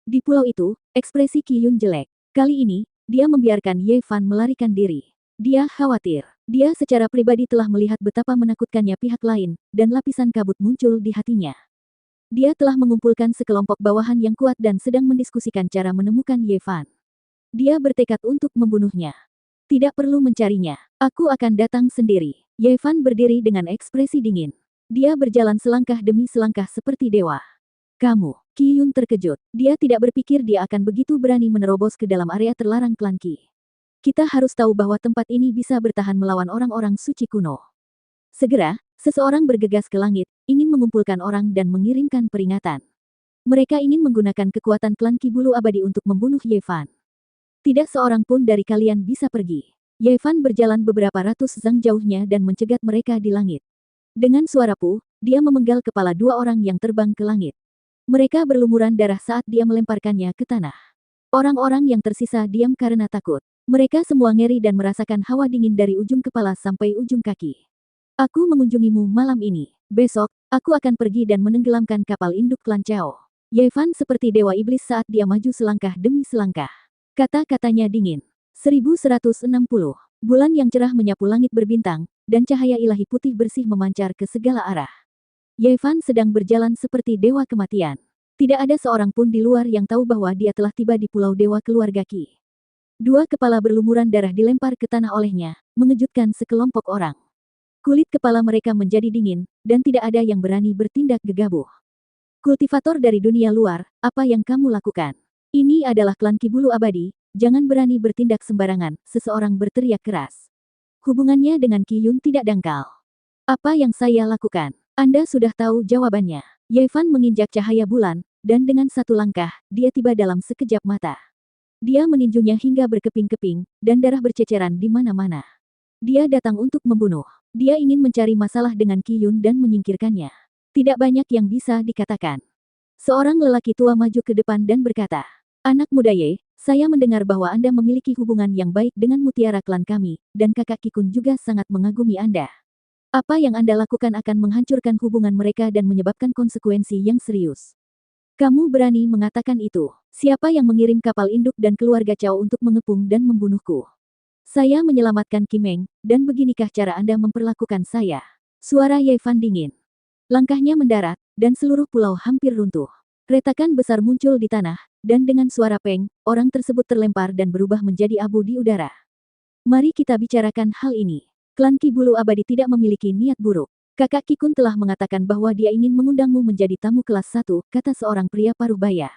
[SPEAKER 1] Di pulau itu, ekspresi Qiyun jelek. Kali ini, dia membiarkan Ye Fan melarikan diri. Dia khawatir. Dia secara pribadi telah melihat betapa menakutkannya pihak lain, dan lapisan kabut muncul di hatinya. Dia telah mengumpulkan sekelompok bawahan yang kuat dan sedang mendiskusikan cara menemukan Ye Fan. Dia bertekad untuk membunuhnya. Tidak perlu mencarinya. Aku akan datang sendiri. Ye Fan berdiri dengan ekspresi dingin. Dia berjalan selangkah demi selangkah seperti dewa. Kamu, Qiyun terkejut. Dia tidak berpikir dia akan begitu berani menerobos ke dalam area terlarang klan Qi. Kita harus tahu bahwa tempat ini bisa bertahan melawan orang-orang suci kuno. Segera, seseorang bergegas ke langit, ingin mengumpulkan orang dan mengirimkan peringatan. Mereka ingin menggunakan kekuatan klan Qi Bulu Abadi untuk membunuh Ye Fan. Tidak seorang pun dari kalian bisa pergi. Ye Fan berjalan beberapa ratus zang jauhnya dan mencegat mereka di langit. Dengan suara puh, dia memenggal kepala dua orang yang terbang ke langit. Mereka berlumuran darah saat dia melemparkannya ke tanah. Orang-orang yang tersisa diam karena takut. Mereka semua ngeri dan merasakan hawa dingin dari ujung kepala sampai ujung kaki. Aku mengunjungimu malam ini. Besok, aku akan pergi dan menenggelamkan kapal induk klan Chao. Ye Fan seperti dewa iblis saat dia maju selangkah demi selangkah. Kata-katanya dingin. 1160. Bulan yang cerah menyapu langit berbintang, dan cahaya ilahi putih bersih memancar ke segala arah. Ye Fan sedang berjalan seperti dewa kematian. Tidak ada seorang pun di luar yang tahu bahwa dia telah tiba di Pulau Dewa Keluarga Qi. Dua kepala berlumuran darah dilempar ke tanah olehnya, mengejutkan sekelompok orang. Kulit kepala mereka menjadi dingin, dan tidak ada yang berani bertindak gegabah. Kultivator dari dunia luar, apa yang kamu lakukan? Ini adalah klan Qi Bulu Abadi, jangan berani bertindak sembarangan, seseorang berteriak keras. Hubungannya dengan Qiyun tidak dangkal. Apa yang saya lakukan? Anda sudah tahu jawabannya. Ye Fan menginjak cahaya bulan, dan dengan satu langkah, dia tiba dalam sekejap mata. Dia meninjunya hingga berkeping-keping, dan darah berceceran di mana-mana. Dia datang untuk membunuh. Dia ingin mencari masalah dengan Qiyun dan menyingkirkannya. Tidak banyak yang bisa dikatakan. Seorang lelaki tua maju ke depan dan berkata, "Anak muda Ye, saya mendengar bahwa Anda memiliki hubungan yang baik dengan mutiara klan kami, dan kakak Kikun juga sangat mengagumi Anda. Apa yang Anda lakukan akan menghancurkan hubungan mereka dan menyebabkan konsekuensi yang serius. Kamu berani mengatakan itu? Siapa yang mengirim kapal induk dan keluarga Chao untuk mengepung dan membunuhku? Saya menyelamatkan Kimeng, dan beginikah cara Anda memperlakukan saya?" Suara Ye Fan dingin. Langkahnya mendarat, dan seluruh pulau hampir runtuh. Retakan besar muncul di tanah, dan dengan suara peng, orang tersebut terlempar dan berubah menjadi abu di udara. Mari kita bicarakan hal ini. Klan Qi Bulu Abadi tidak memiliki niat buruk. Kakak Kikun telah mengatakan bahwa dia ingin mengundangmu menjadi tamu kelas 1, kata seorang pria paruh baya.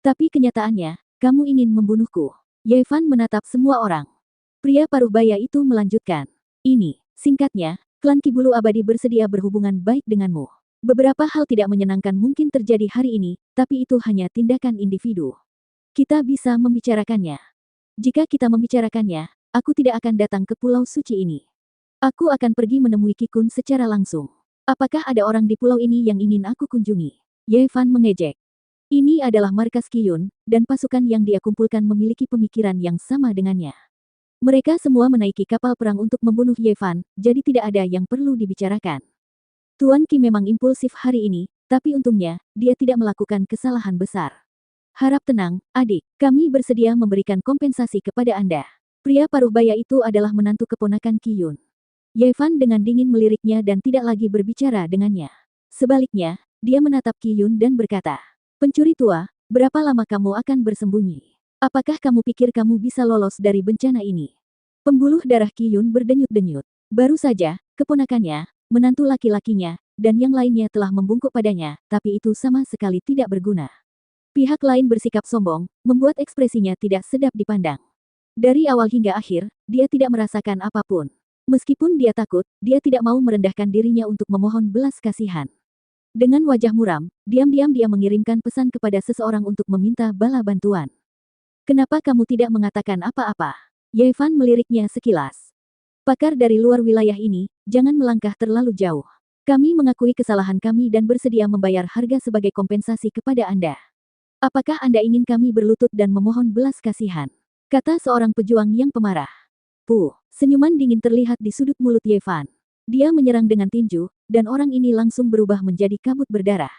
[SPEAKER 1] Tapi kenyataannya, kamu ingin membunuhku. Ye Fan menatap semua orang. Pria paruh baya itu melanjutkan. Ini, singkatnya, klan Qi Bulu Abadi bersedia berhubungan baik denganmu. Beberapa hal tidak menyenangkan mungkin terjadi hari ini, tapi itu hanya tindakan individu. Kita bisa membicarakannya. Jika kita membicarakannya, aku tidak akan datang ke Pulau Suci ini. Aku akan pergi menemui Kikun secara langsung. Apakah ada orang di pulau ini yang ingin aku kunjungi? Ye Fan mengejek. Ini adalah markas Qiyun, dan pasukan yang dia kumpulkan memiliki pemikiran yang sama dengannya. Mereka semua menaiki kapal perang untuk membunuh Ye Fan, jadi tidak ada yang perlu dibicarakan. Tuan Qi memang impulsif hari ini, tapi untungnya, dia tidak melakukan kesalahan besar. Harap tenang, adik. Kami bersedia memberikan kompensasi kepada Anda. Pria paruh baya itu adalah menantu keponakan Qiyun. Ye Fan dengan dingin meliriknya dan tidak lagi berbicara dengannya. Sebaliknya, dia menatap Qiyun dan berkata, "Pencuri tua, berapa lama kamu akan bersembunyi? Apakah kamu pikir kamu bisa lolos dari bencana ini?" Pembuluh darah Qiyun berdenyut-denyut. Baru saja, keponakannya, menantu laki-lakinya, dan yang lainnya telah membungkuk padanya, tapi itu sama sekali tidak berguna. Pihak lain bersikap sombong, membuat ekspresinya tidak sedap dipandang. Dari awal hingga akhir, dia tidak merasakan apapun. Meskipun dia takut, dia tidak mau merendahkan dirinya untuk memohon belas kasihan. Dengan wajah muram, diam-diam dia mengirimkan pesan kepada seseorang untuk meminta bala bantuan. "Kenapa kamu tidak mengatakan apa-apa?" Ye Fan meliriknya sekilas. "Pakar dari luar wilayah ini, jangan melangkah terlalu jauh. Kami mengakui kesalahan kami dan bersedia membayar harga sebagai kompensasi kepada Anda. Apakah Anda ingin kami berlutut dan memohon belas kasihan?" Kata seorang pejuang yang pemarah. Senyuman dingin terlihat di sudut mulut Ye Fan. Dia menyerang dengan tinju, dan orang ini langsung berubah menjadi kabut berdarah.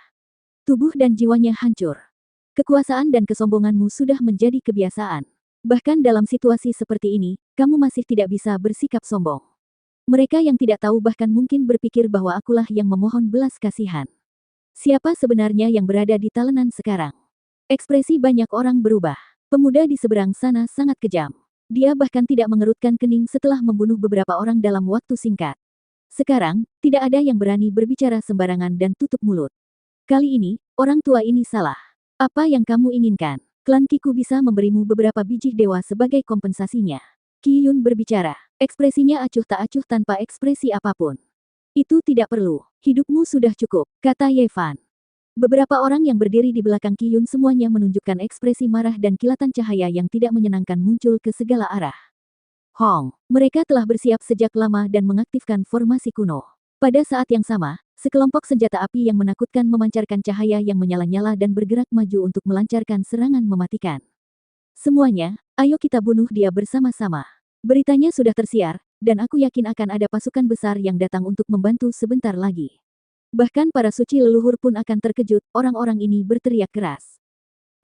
[SPEAKER 1] Tubuh dan jiwanya hancur. Kekuasaan dan kesombonganmu sudah menjadi kebiasaan. Bahkan dalam situasi seperti ini, kamu masih tidak bisa bersikap sombong. Mereka yang tidak tahu bahkan mungkin berpikir bahwa akulah yang memohon belas kasihan. Siapa sebenarnya yang berada di talenan sekarang? Ekspresi banyak orang berubah. Pemuda di seberang sana sangat kejam. Dia bahkan tidak mengerutkan kening setelah membunuh beberapa orang dalam waktu singkat. Sekarang, tidak ada yang berani berbicara sembarangan dan tutup mulut. Kali ini, orang tua ini salah. Apa yang kamu inginkan? Klan Kiku bisa memberimu beberapa biji dewa sebagai kompensasinya. Qi Yun berbicara. Ekspresinya acuh tak acuh tanpa ekspresi apapun. Itu tidak perlu. Hidupmu sudah cukup, kata Ye Fan. Beberapa orang yang berdiri di belakang Qi Yun semuanya menunjukkan ekspresi marah dan kilatan cahaya yang tidak menyenangkan muncul ke segala arah. Hong, mereka telah bersiap sejak lama dan mengaktifkan formasi kuno. Pada saat yang sama, sekelompok senjata api yang menakutkan memancarkan cahaya yang menyala-nyala dan bergerak maju untuk melancarkan serangan mematikan. Semuanya, ayo kita bunuh dia bersama-sama. Beritanya sudah tersiar, dan aku yakin akan ada pasukan besar yang datang untuk membantu sebentar lagi. Bahkan para suci leluhur pun akan terkejut, orang-orang ini berteriak keras.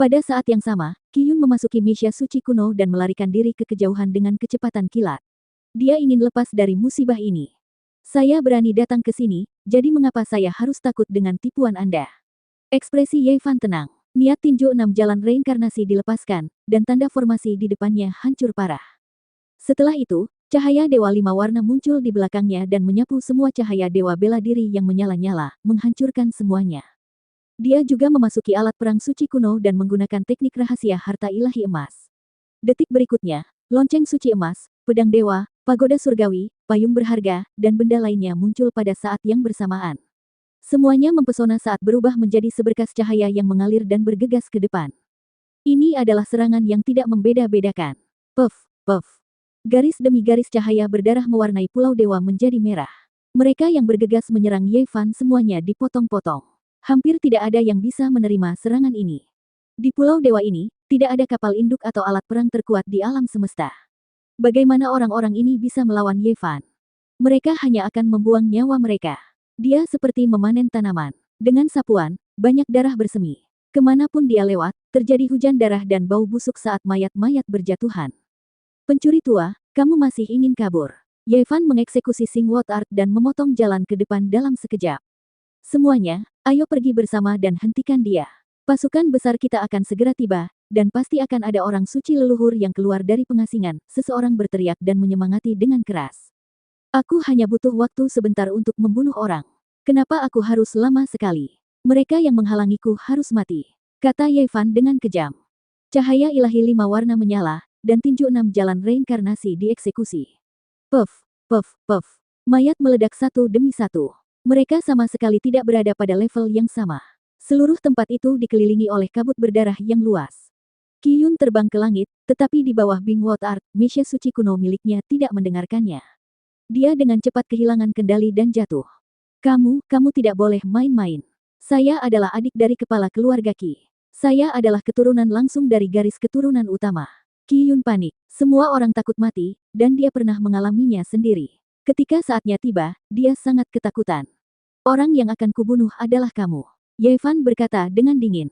[SPEAKER 1] Pada saat yang sama, Qi Yun memasuki Mesia suci kuno dan melarikan diri ke kejauhan dengan kecepatan kilat. Dia ingin lepas dari musibah ini. Saya berani datang ke sini, jadi mengapa saya harus takut dengan tipuan Anda? Ekspresi Ye Fan tenang. Niat tinju 6 jalan reinkarnasi dilepaskan, dan tanda formasi di depannya hancur parah. Setelah itu, cahaya Dewa 5 warna muncul di belakangnya dan menyapu semua cahaya Dewa bela diri yang menyala-nyala, menghancurkan semuanya. Dia juga memasuki alat perang suci kuno dan menggunakan teknik rahasia harta ilahi emas. Detik berikutnya, lonceng suci emas, pedang dewa, pagoda surgawi, payung berharga, dan benda lainnya muncul pada saat yang bersamaan. Semuanya mempesona saat berubah menjadi seberkas cahaya yang mengalir dan bergegas ke depan. Ini adalah serangan yang tidak membeda-bedakan. Puff, puff. Garis demi garis cahaya berdarah mewarnai Pulau Dewa menjadi merah. Mereka yang bergegas menyerang Ye Fan semuanya dipotong-potong. Hampir tidak ada yang bisa menerima serangan ini. Di Pulau Dewa ini, tidak ada kapal induk atau alat perang terkuat di alam semesta. Bagaimana orang-orang ini bisa melawan Ye Fan? Mereka hanya akan membuang nyawa mereka. Dia seperti memanen tanaman. Dengan sapuan, banyak darah bersemi. Kemanapun dia lewat, terjadi hujan darah dan bau busuk saat mayat-mayat berjatuhan. Pencuri tua, kamu masih ingin kabur. Ye Fan mengeksekusi Sing Wot Art dan memotong jalan ke depan dalam sekejap. Semuanya, ayo pergi bersama dan hentikan dia. Pasukan besar kita akan segera tiba, dan pasti akan ada orang suci leluhur yang keluar dari pengasingan, seseorang berteriak dan menyemangati dengan keras. Aku hanya butuh waktu sebentar untuk membunuh orang. Kenapa aku harus lama sekali? Mereka yang menghalangiku harus mati, kata Ye Fan dengan kejam. Cahaya ilahi 5 warna menyala, dan tinju 6 jalan reinkarnasi dieksekusi. Puff, puff, puff. Mayat meledak satu demi satu. Mereka sama sekali tidak berada pada level yang sama. Seluruh tempat itu dikelilingi oleh kabut berdarah yang luas. Qi Yun terbang ke langit, tetapi di bawah Bing Wot Art, Mesia suci kuno miliknya tidak mendengarkannya. Dia dengan cepat kehilangan kendali dan jatuh. Kamu tidak boleh main-main. Saya adalah adik dari kepala keluarga Qi. Saya adalah keturunan langsung dari garis keturunan utama. Qi Yun panik. Semua orang takut mati, dan dia pernah mengalaminya sendiri. Ketika saatnya tiba, dia sangat ketakutan. Orang yang akan kubunuh adalah kamu. Ye Fan berkata dengan dingin.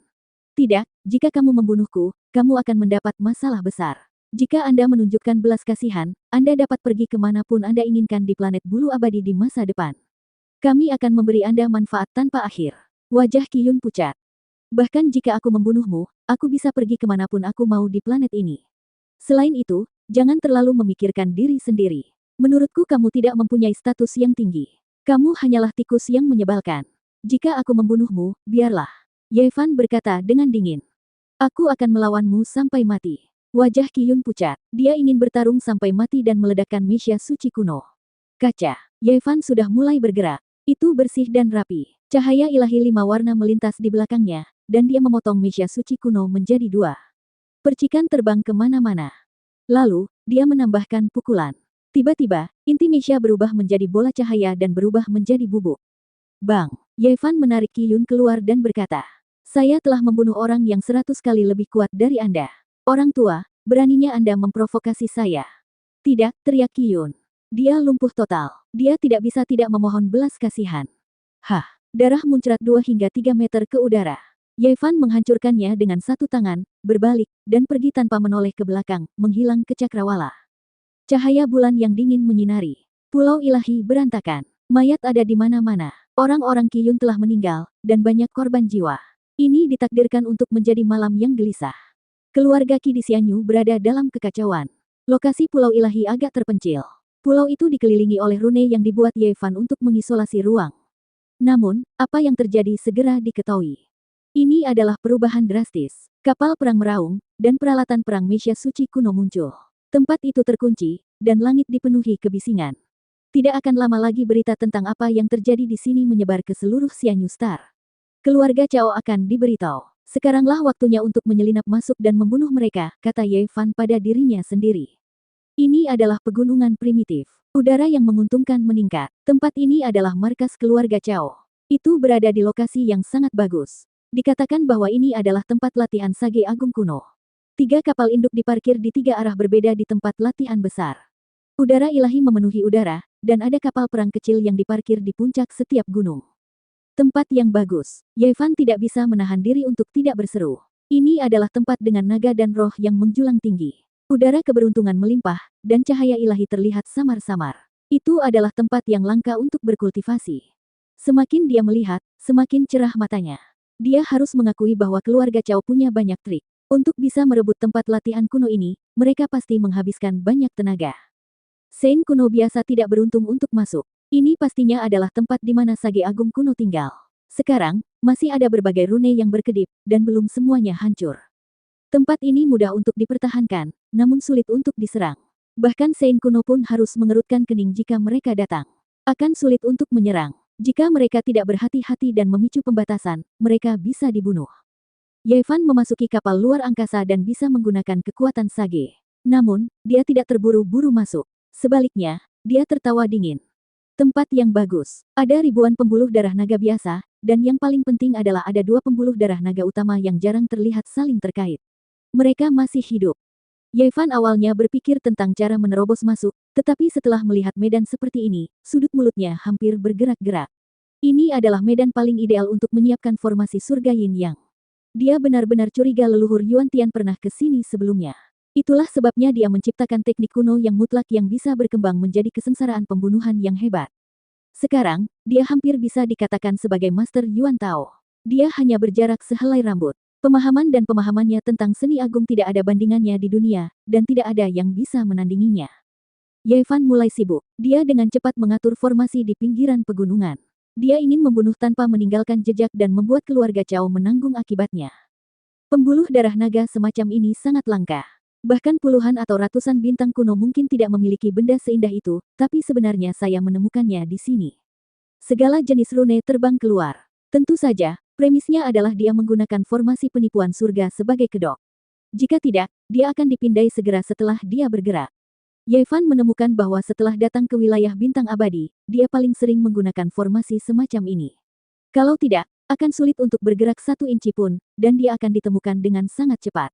[SPEAKER 1] Tidak, jika kamu membunuhku, kamu akan mendapat masalah besar. Jika Anda menunjukkan belas kasihan, Anda dapat pergi kemanapun Anda inginkan di planet bulu abadi di masa depan. Kami akan memberi Anda manfaat tanpa akhir. Wajah Qi Yun pucat. Bahkan jika aku membunuhmu, aku bisa pergi kemanapun aku mau di planet ini. Selain itu, jangan terlalu memikirkan diri sendiri. Menurutku kamu tidak mempunyai status yang tinggi. Kamu hanyalah tikus yang menyebalkan. Jika aku membunuhmu, biarlah. Ye Fan berkata dengan dingin. Aku akan melawanmu sampai mati. Wajah Qi Yun pucat. Dia ingin bertarung sampai mati dan meledakkan Mesia suci kuno. Kaca. Ye Fan sudah mulai bergerak. Itu bersih dan rapi. Cahaya ilahi 5 warna melintas di belakangnya, dan dia memotong Mesia suci kuno menjadi 2. Percikan terbang kemana-mana. Lalu, dia menambahkan pukulan. Tiba-tiba, inti Mesia berubah menjadi bola cahaya dan berubah menjadi bubuk. Bang! Ye Fan menarik Qi Yun keluar dan berkata, saya telah membunuh orang yang 100 kali lebih kuat dari Anda. Orang tua, beraninya Anda memprovokasi saya. Tidak, teriak Qi Yun. Dia lumpuh total. Dia tidak bisa tidak memohon belas kasihan. Hah, darah muncrat 2 hingga 3 meter ke udara. Yevan menghancurkannya dengan satu tangan, berbalik, dan pergi tanpa menoleh ke belakang, menghilang ke cakrawala. Cahaya bulan yang dingin menyinari. Pulau ilahi berantakan. Mayat ada di mana-mana. Orang-orang Qiyun telah meninggal, dan banyak korban jiwa. Ini ditakdirkan untuk menjadi malam yang gelisah. Keluarga Qi di Xianyu berada dalam kekacauan. Lokasi Pulau Ilahi agak terpencil. Pulau itu dikelilingi oleh rune yang dibuat Yevan untuk mengisolasi ruang. Namun, apa yang terjadi segera diketahui. Ini adalah perubahan drastis. Kapal perang meraung, dan peralatan perang Mesya suci kuno muncul. Tempat itu terkunci, dan langit dipenuhi kebisingan. Tidak akan lama lagi berita tentang apa yang terjadi di sini menyebar ke seluruh Xianyu Star. Keluarga Cao akan diberitahu. Sekaranglah waktunya untuk menyelinap masuk dan membunuh mereka, kata Yevan pada dirinya sendiri. Ini adalah pegunungan primitif. Udara yang menguntungkan meningkat. Tempat ini adalah markas keluarga Cao. Itu berada di lokasi yang sangat bagus. Dikatakan bahwa ini adalah tempat latihan Sage Agung kuno. 3 kapal induk diparkir di 3 arah berbeda di tempat latihan besar. Udara ilahi memenuhi udara, dan ada kapal perang kecil yang diparkir di puncak setiap gunung. Tempat yang bagus. Yevan tidak bisa menahan diri untuk tidak berseru. Ini adalah tempat dengan naga dan roh yang menjulang tinggi. Udara keberuntungan melimpah, dan cahaya ilahi terlihat samar-samar. Itu adalah tempat yang langka untuk berkultivasi. Semakin dia melihat, semakin cerah matanya. Dia harus mengakui bahwa keluarga Cao punya banyak trik. Untuk bisa merebut tempat latihan kuno ini, mereka pasti menghabiskan banyak tenaga. Sein kuno biasa tidak beruntung untuk masuk. Ini pastinya adalah tempat di mana Sage Agung kuno tinggal. Sekarang, masih ada berbagai rune yang berkedip, dan belum semuanya hancur. Tempat ini mudah untuk dipertahankan, namun sulit untuk diserang. Bahkan Sein kuno pun harus mengerutkan kening jika mereka datang. Akan sulit untuk menyerang. Jika mereka tidak berhati-hati dan memicu pembatasan, mereka bisa dibunuh. Yevan memasuki kapal luar angkasa dan bisa menggunakan kekuatan Sage. Namun, dia tidak terburu-buru masuk. Sebaliknya, dia tertawa dingin. Tempat yang bagus. Ada ribuan pembuluh darah naga biasa, dan yang paling penting adalah ada 2 pembuluh darah naga utama yang jarang terlihat saling terkait. Mereka masih hidup. Yevan awalnya berpikir tentang cara menerobos masuk, tetapi setelah melihat medan seperti ini, sudut mulutnya hampir bergerak-gerak. Ini adalah medan paling ideal untuk menyiapkan formasi surga Yin Yang. Dia benar-benar curiga leluhur Yuan Tian pernah ke sini sebelumnya. Itulah sebabnya dia menciptakan teknik kuno yang mutlak yang bisa berkembang menjadi kesengsaraan pembunuhan yang hebat. Sekarang, dia hampir bisa dikatakan sebagai Master Yuan Tao. Dia hanya berjarak sehelai rambut. Pemahaman dan pemahamannya tentang seni agung tidak ada bandingannya di dunia, dan tidak ada yang bisa menandinginya. Yevan mulai sibuk. Dia dengan cepat mengatur formasi di pinggiran pegunungan. Dia ingin membunuh tanpa meninggalkan jejak dan membuat keluarga Cao menanggung akibatnya. Pembuluh darah naga semacam ini sangat langka. Bahkan puluhan atau ratusan bintang kuno mungkin tidak memiliki benda seindah itu, tapi sebenarnya saya menemukannya di sini. Segala jenis rune terbang keluar. Tentu saja, premisnya adalah dia menggunakan formasi penipuan surga sebagai kedok. Jika tidak, dia akan dipindai segera setelah dia bergerak. Yevan menemukan bahwa setelah datang ke wilayah bintang abadi, dia paling sering menggunakan formasi semacam ini. Kalau tidak, akan sulit untuk bergerak 1 inci pun, dan dia akan ditemukan dengan sangat cepat.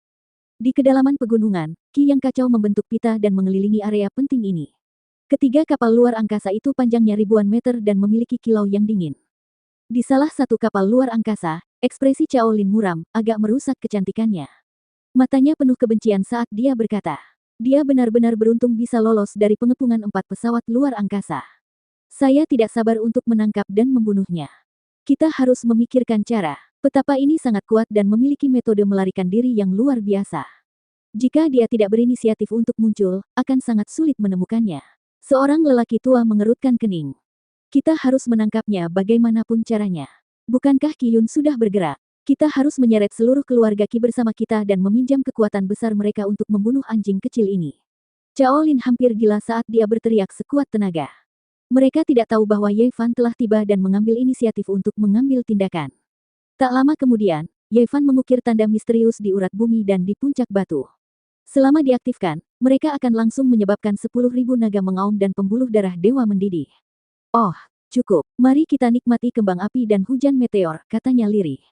[SPEAKER 1] Di kedalaman pegunungan, Qi yang kacau membentuk pita dan mengelilingi area penting ini. Ketiga kapal luar angkasa itu panjangnya ribuan meter dan memiliki kilau yang dingin. Di salah satu kapal luar angkasa, ekspresi Cao Lin muram, agak merusak kecantikannya. Matanya penuh kebencian saat dia berkata. Dia benar-benar beruntung bisa lolos dari pengepungan 4 pesawat luar angkasa. Saya tidak sabar untuk menangkap dan membunuhnya. Kita harus memikirkan cara. Petapa ini sangat kuat dan memiliki metode melarikan diri yang luar biasa. Jika dia tidak berinisiatif untuk muncul, akan sangat sulit menemukannya. Seorang lelaki tua mengerutkan kening. Kita harus menangkapnya bagaimanapun caranya. Bukankah Qiyun sudah bergerak? Kita harus menyeret seluruh keluarga Qi bersama kita dan meminjam kekuatan besar mereka untuk membunuh anjing kecil ini. Cao Lin hampir gila saat dia berteriak sekuat tenaga. Mereka tidak tahu bahwa Yevan telah tiba dan mengambil inisiatif untuk mengambil tindakan. Tak lama kemudian, Yevan mengukir tanda misterius di urat bumi dan di puncak batu. Selama diaktifkan, mereka akan langsung menyebabkan 10.000 naga mengaum dan pembuluh darah dewa mendidih. Oh, cukup. Mari kita nikmati kembang api dan hujan meteor, katanya lirih.